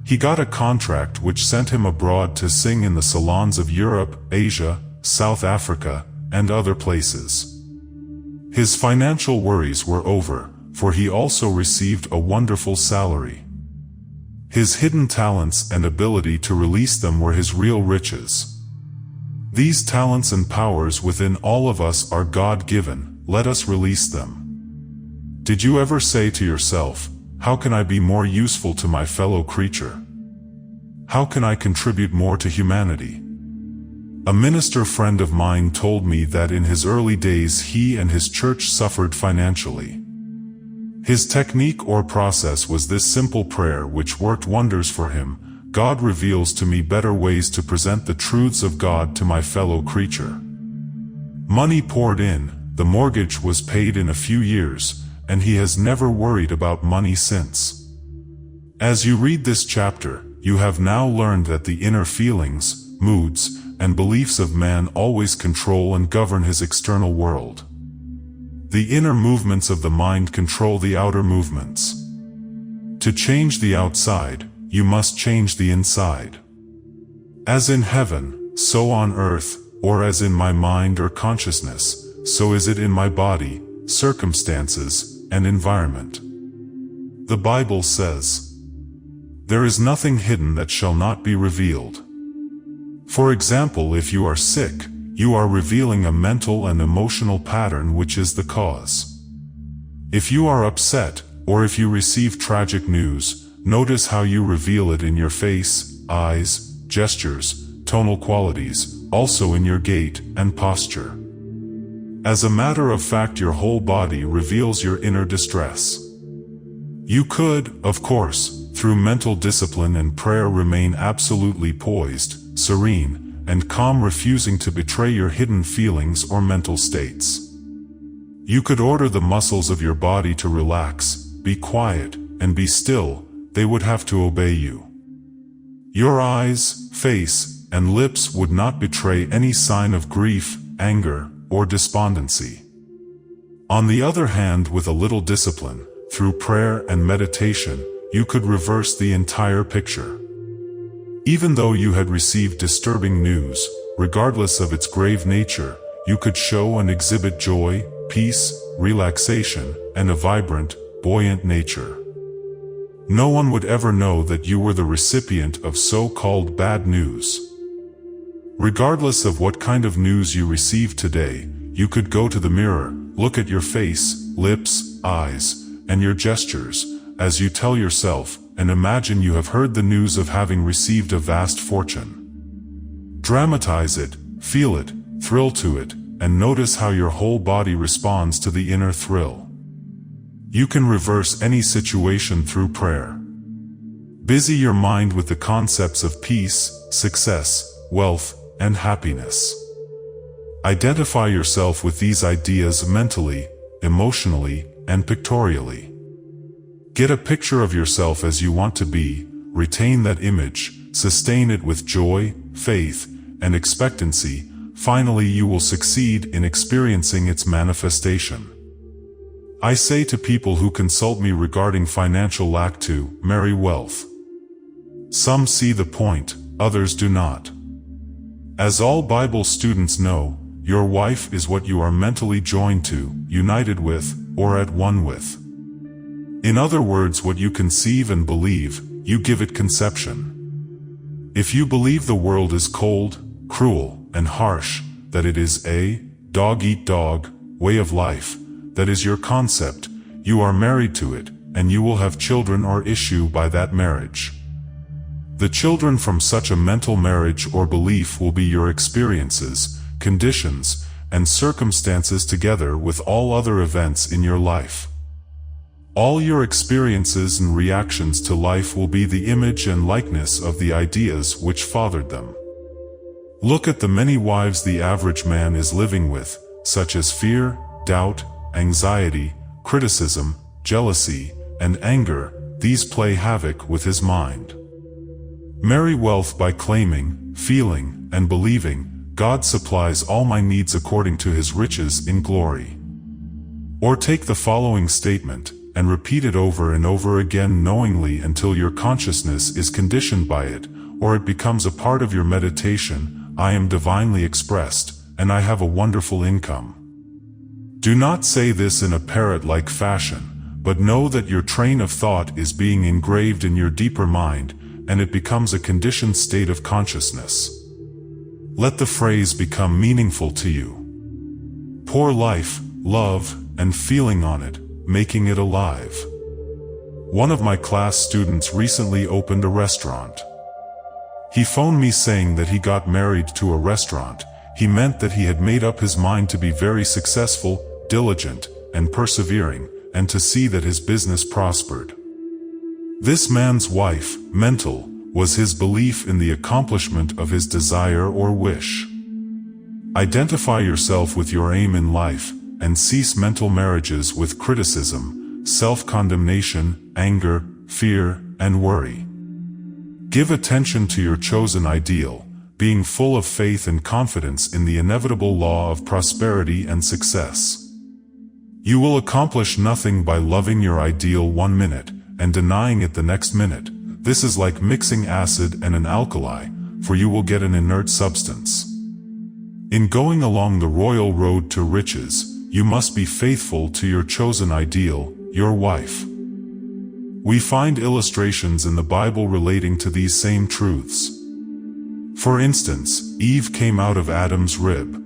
He got a contract which sent him abroad to sing in the salons of Europe, Asia, South Africa, and other places. His financial worries were over, for he also received a wonderful salary. His hidden talents and ability to release them were his real riches. These talents and powers within all of us are God-given, let us release them. Did you ever say to yourself, how can I be more useful to my fellow creature? How can I contribute more to humanity? A minister friend of mine told me that in his early days he and his church suffered financially. His technique or process was this simple prayer which worked wonders for him: God reveals to me better ways to present the truths of God to my fellow creature. Money poured in, the mortgage was paid in a few years, and he has never worried about money since. As you read this chapter, you have now learned that the inner feelings, moods, and beliefs of man always control and govern his external world. The inner movements of the mind control the outer movements. To change the outside, you must change the inside. As in heaven, so on earth, or as in my mind or consciousness, so is it in my body, circumstances, and environment. The Bible says, "There is nothing hidden that shall not be revealed." For example, if you are sick, you are revealing a mental and emotional pattern which is the cause. If you are upset, or if you receive tragic news, notice how you reveal it in your face, eyes, gestures, tonal qualities, also in your gait and posture. As a matter of fact, your whole body reveals your inner distress. You could, of course, through mental discipline and prayer remain absolutely poised, serene, and calm, refusing to betray your hidden feelings or mental states. You could order the muscles of your body to relax, be quiet, and be still. They would have to obey you. Your eyes, face, and lips would not betray any sign of grief, anger, or despondency. On the other hand, with a little discipline, through prayer and meditation, you could reverse the entire picture. Even though you had received disturbing news, regardless of its grave nature, you could show and exhibit joy, peace, relaxation, and a vibrant, buoyant nature. No one would ever know that you were the recipient of so-called bad news. Regardless of what kind of news you received today, you could go to the mirror, look at your face, lips, eyes, and your gestures, as you tell yourself, and imagine you have heard the news of having received a vast fortune. Dramatize it, feel it, thrill to it, and notice how your whole body responds to the inner thrill. You can reverse any situation through prayer. Busy your mind with the concepts of peace, success, wealth, and happiness. Identify yourself with these ideas mentally, emotionally, and pictorially. Get a picture of yourself as you want to be, retain that image, sustain it with joy, faith, and expectancy, finally you will succeed in experiencing its manifestation. I say to people who consult me regarding financial lack to marry wealth. Some see the point, others do not. As all Bible students know, your wife is what you are mentally joined to, united with, or at one with. In other words, what you conceive and believe, you give it conception. If you believe the world is cold, cruel, and harsh, that it is a dog-eat-dog way of life, that is your concept, you are married to it, and you will have children or issue by that marriage. The children from such a mental marriage or belief will be your experiences, conditions, and circumstances together with all other events in your life. All your experiences and reactions to life will be the image and likeness of the ideas which fathered them. Look at the many wives the average man is living with, such as fear, doubt, anxiety, criticism, jealousy, and anger. These play havoc with his mind. Marry wealth by claiming, feeling, and believing, God supplies all my needs according to his riches in glory. Or take the following statement, and repeat it over and over again knowingly until your consciousness is conditioned by it, or it becomes a part of your meditation. I am divinely expressed, and I have a wonderful income. Do not say this in a parrot-like fashion, but know that your train of thought is being engraved in your deeper mind, and it becomes a conditioned state of consciousness. Let the phrase become meaningful to you. Pour life, love, and feeling on it, making it alive. One of my class students recently opened a restaurant. He phoned me saying that he got married to a restaurant. He meant that he had made up his mind to be very successful, diligent, and persevering, and to see that his business prospered. This man's wife, mental, was his belief in the accomplishment of his desire or wish. Identify yourself with your aim in life, and cease mental marriages with criticism, self-condemnation, anger, fear, and worry. Give attention to your chosen ideal, being full of faith and confidence in the inevitable law of prosperity and success. You will accomplish nothing by loving your ideal 1 minute, and denying it the next minute. This is like mixing acid and an alkali, for you will get an inert substance. In going along the royal road to riches, you must be faithful to your chosen ideal, your wife. We find illustrations in the Bible relating to these same truths. For instance, Eve came out of Adam's rib.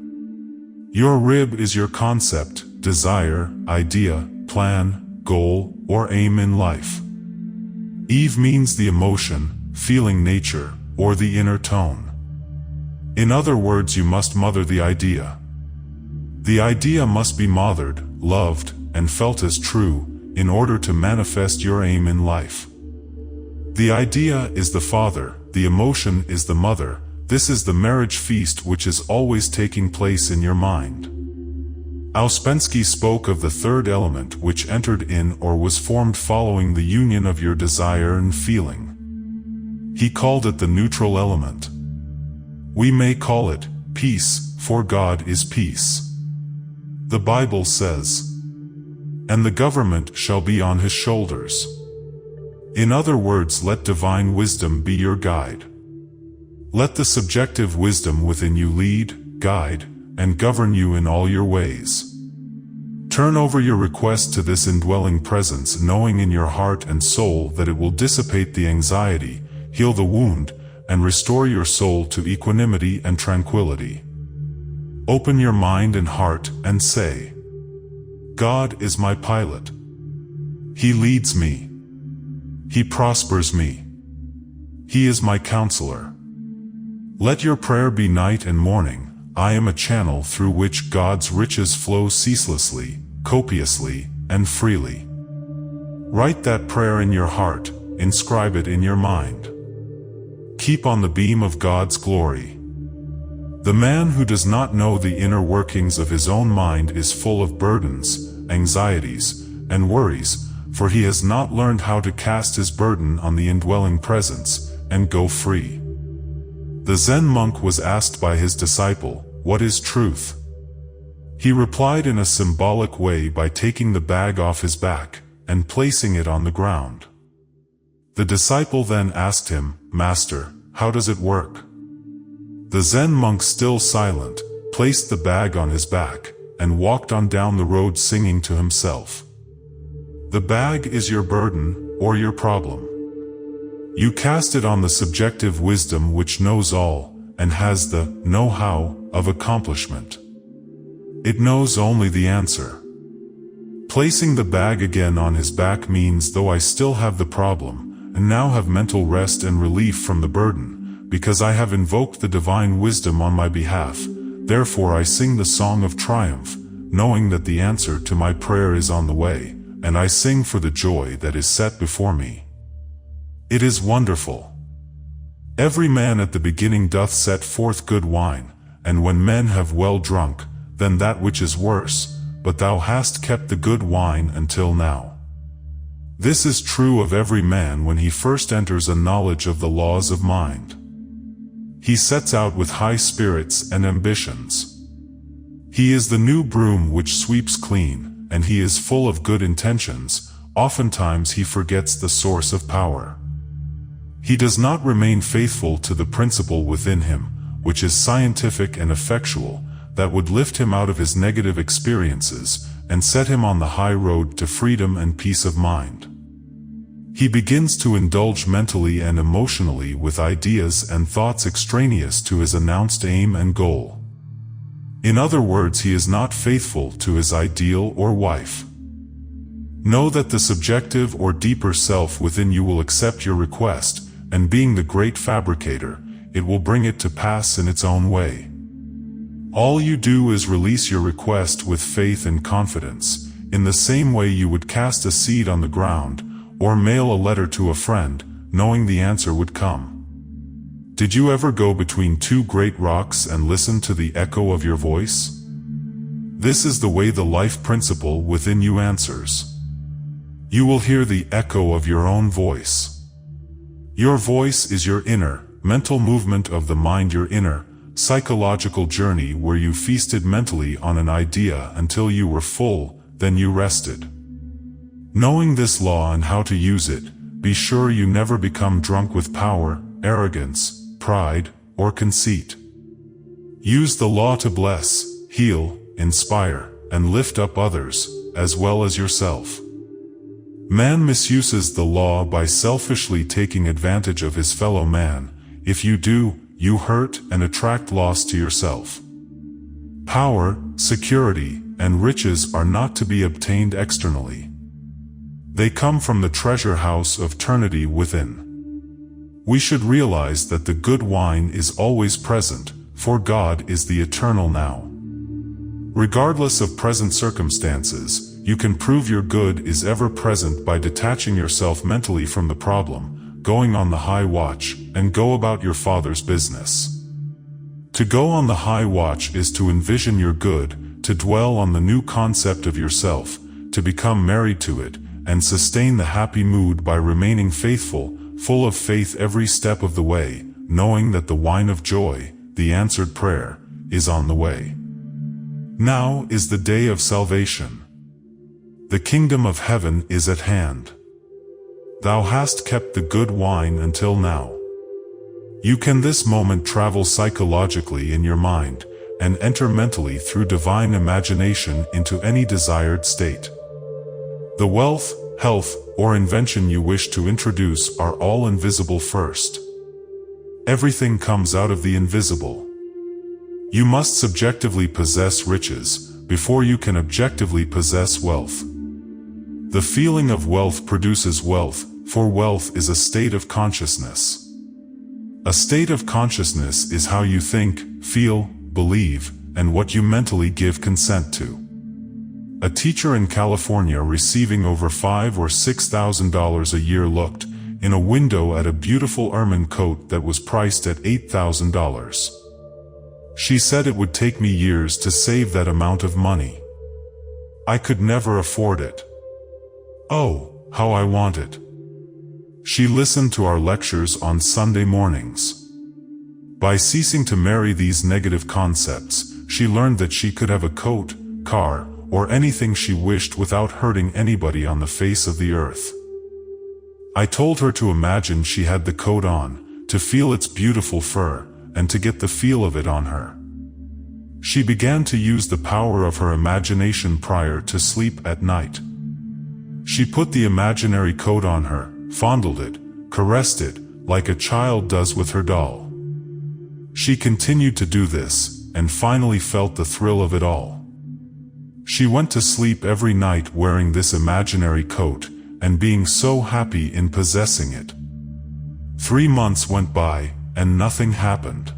Your rib is your concept, desire, idea, plan, goal, or aim in life. Eve means the emotion, feeling nature, or the inner tone. In other words, you must mother the idea. The idea must be mothered, loved, and felt as true, in order to manifest your aim in life. The idea is the father, the emotion is the mother. This is the marriage feast which is always taking place in your mind. Ouspensky spoke of the third element which entered in or was formed following the union of your desire and feeling. He called it the neutral element. We may call it peace, for God is peace. The Bible says, "And the government shall be on his shoulders." In other words, let divine wisdom be your guide. Let the subjective wisdom within you lead, guide, and govern you in all your ways. Turn over your request to this indwelling presence, knowing in your heart and soul that it will dissipate the anxiety, heal the wound, and restore your soul to equanimity and tranquility. Open your mind and heart and say, "God is my pilot. He leads me. He prospers me. He is my counselor." Let your prayer be night and morning. I am a channel through which God's riches flow ceaselessly, copiously, and freely. Write that prayer in your heart, inscribe it in your mind. Keep on the beam of God's glory. The man who does not know the inner workings of his own mind is full of burdens, anxieties, and worries, for he has not learned how to cast his burden on the indwelling presence, and go free. The Zen monk was asked by his disciple, "What is truth?" He replied in a symbolic way by taking the bag off his back and placing it on the ground. The disciple then asked him, "Master, how does it work?" The Zen monk, still silent, placed the bag on his back and walked on down the road singing to himself. The bag is your burden or your problem. You cast it on the subjective wisdom which knows all and has the know-how of accomplishment. It knows only the answer. Placing the bag again on his back means, though I still have the problem, and now have mental rest and relief from the burden, because I have invoked the divine wisdom on my behalf, therefore I sing the song of triumph, knowing that the answer to my prayer is on the way, and I sing for the joy that is set before me. It is wonderful. Every man at the beginning doth set forth good wine, and when men have well drunk, then that which is worse, but thou hast kept the good wine until now. This is true of every man when he first enters a knowledge of the laws of mind. He sets out with high spirits and ambitions. He is the new broom which sweeps clean, and he is full of good intentions. Oftentimes he forgets the source of power. He does not remain faithful to the principle within him, which is scientific and effectual, that would lift him out of his negative experiences and set him on the high road to freedom and peace of mind. He begins to indulge mentally and emotionally with ideas and thoughts extraneous to his announced aim and goal. In other words, he is not faithful to his ideal or wife. Know that the subjective or deeper self within you will accept your request, and being the great fabricator, it will bring it to pass in its own way. All you do is release your request with faith and confidence, in the same way you would cast a seed on the ground, or mail a letter to a friend, knowing the answer would come. Did you ever go between two great rocks and listen to the echo of your voice? This is the way the life principle within you answers. You will hear the echo of your own voice. Your voice is your inner, mental movement of the mind, your inner, psychological journey where you feasted mentally on an idea until you were full, then you rested. Knowing this law and how to use it, be sure you never become drunk with power, arrogance, pride, or conceit. Use the law to bless, heal, inspire, and lift up others, as well as yourself. Man misuses the law by selfishly taking advantage of his fellow man. If you do, you hurt and attract loss to yourself. Power, security, and riches are not to be obtained externally. They come from the treasure house of eternity within. We should realize that the good wine is always present, for God is the eternal now. Regardless of present circumstances, you can prove your good is ever present by detaching yourself mentally from the problem, going on the high watch, and go about your Father's business. To go on the high watch is to envision your good, to dwell on the new concept of yourself, to become married to it, and sustain the happy mood by remaining faithful, full of faith every step of the way, knowing that the wine of joy, the answered prayer, is on the way. Now is the day of salvation. The kingdom of heaven is at hand. Thou hast kept the good wine until now. You can this moment travel psychologically in your mind, and enter mentally through divine imagination into any desired state. The wealth, health, or invention you wish to introduce are all invisible first. Everything comes out of the invisible. You must subjectively possess riches, before you can objectively possess wealth. The feeling of wealth produces wealth, for wealth is a state of consciousness. A state of consciousness is how you think, feel, believe, and what you mentally give consent to. A teacher in California receiving over $5,000 or $6,000 a year looked in a window at a beautiful ermine coat that was priced at $8,000. She said, "It would take me years to save that amount of money. I could never afford it. Oh, how I want it." She listened to our lectures on Sunday mornings. By ceasing to marry these negative concepts, she learned that she could have a coat, car, or anything she wished without hurting anybody on the face of the earth. I told her to imagine she had the coat on, to feel its beautiful fur, and to get the feel of it on her. She began to use the power of her imagination prior to sleep at night. She put the imaginary coat on her, fondled it, caressed it, like a child does with her doll. She continued to do this, and finally felt the thrill of it all. She went to sleep every night wearing this imaginary coat, and being so happy in possessing it. 3 months went by, and nothing happened.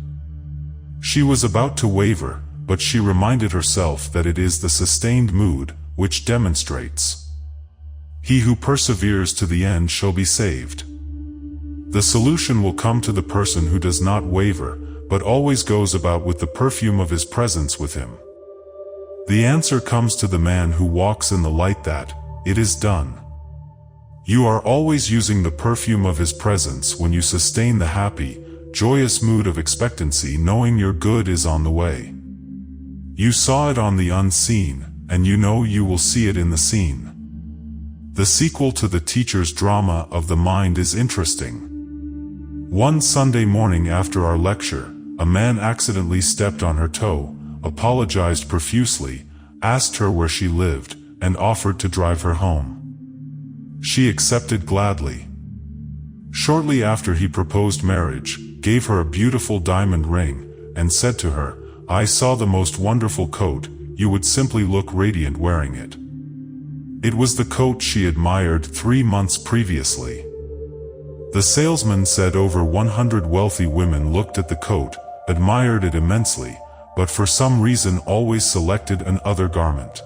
She was about to waver, but she reminded herself that it is the sustained mood which demonstrates. He who perseveres to the end shall be saved. The solution will come to the person who does not waver, but always goes about with the perfume of his presence with him. The answer comes to the man who walks in the light that, it is done. You are always using the perfume of his presence when you sustain the happy, joyous mood of expectancy, knowing your good is on the way. You saw it on the unseen, and you know you will see it in the seen. The sequel to the teacher's drama of the mind is interesting. One Sunday morning after our lecture, a man accidentally stepped on her toe, apologized profusely, asked her where she lived, and offered to drive her home. She accepted gladly. Shortly after, he proposed marriage, gave her a beautiful diamond ring, and said to her, "I saw the most wonderful coat, you would simply look radiant wearing it." It was the coat she admired 3 months previously. The salesman said over 100 wealthy women looked at the coat, admired it immensely, but for some reason always selected another garment.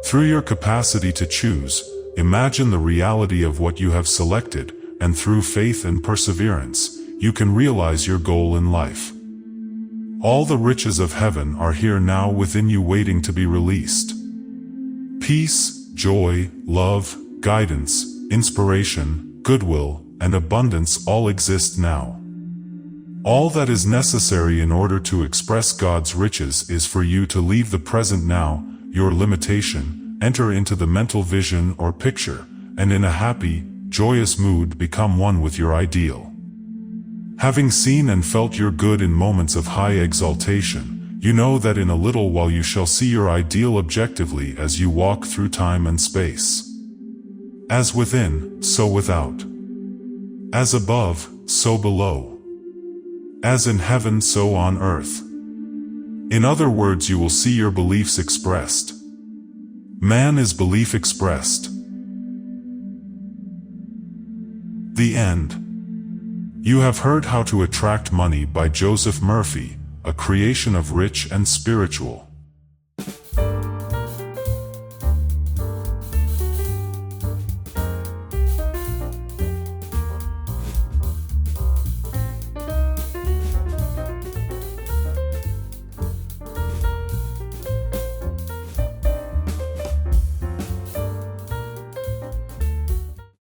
Through your capacity to choose, imagine the reality of what you have selected, and through faith and perseverance, you can realize your goal in life. All the riches of heaven are here now within you, waiting to be released. Peace, joy, love, guidance, inspiration, goodwill, and abundance all exist now. All that is necessary in order to express God's riches is for you to leave the present now, your limitation, enter into the mental vision or picture, and in a happy, joyous mood become one with your ideal. Having seen and felt your good in moments of high exaltation, you know that in a little while you shall see your ideal objectively as you walk through time and space. As within, so without. As above, so below. As in heaven, so on earth. In other words, you will see your beliefs expressed. Man is belief expressed. The end. You have heard How to Attract Money by Joseph Murphy, a creation of Rich and Spiritual.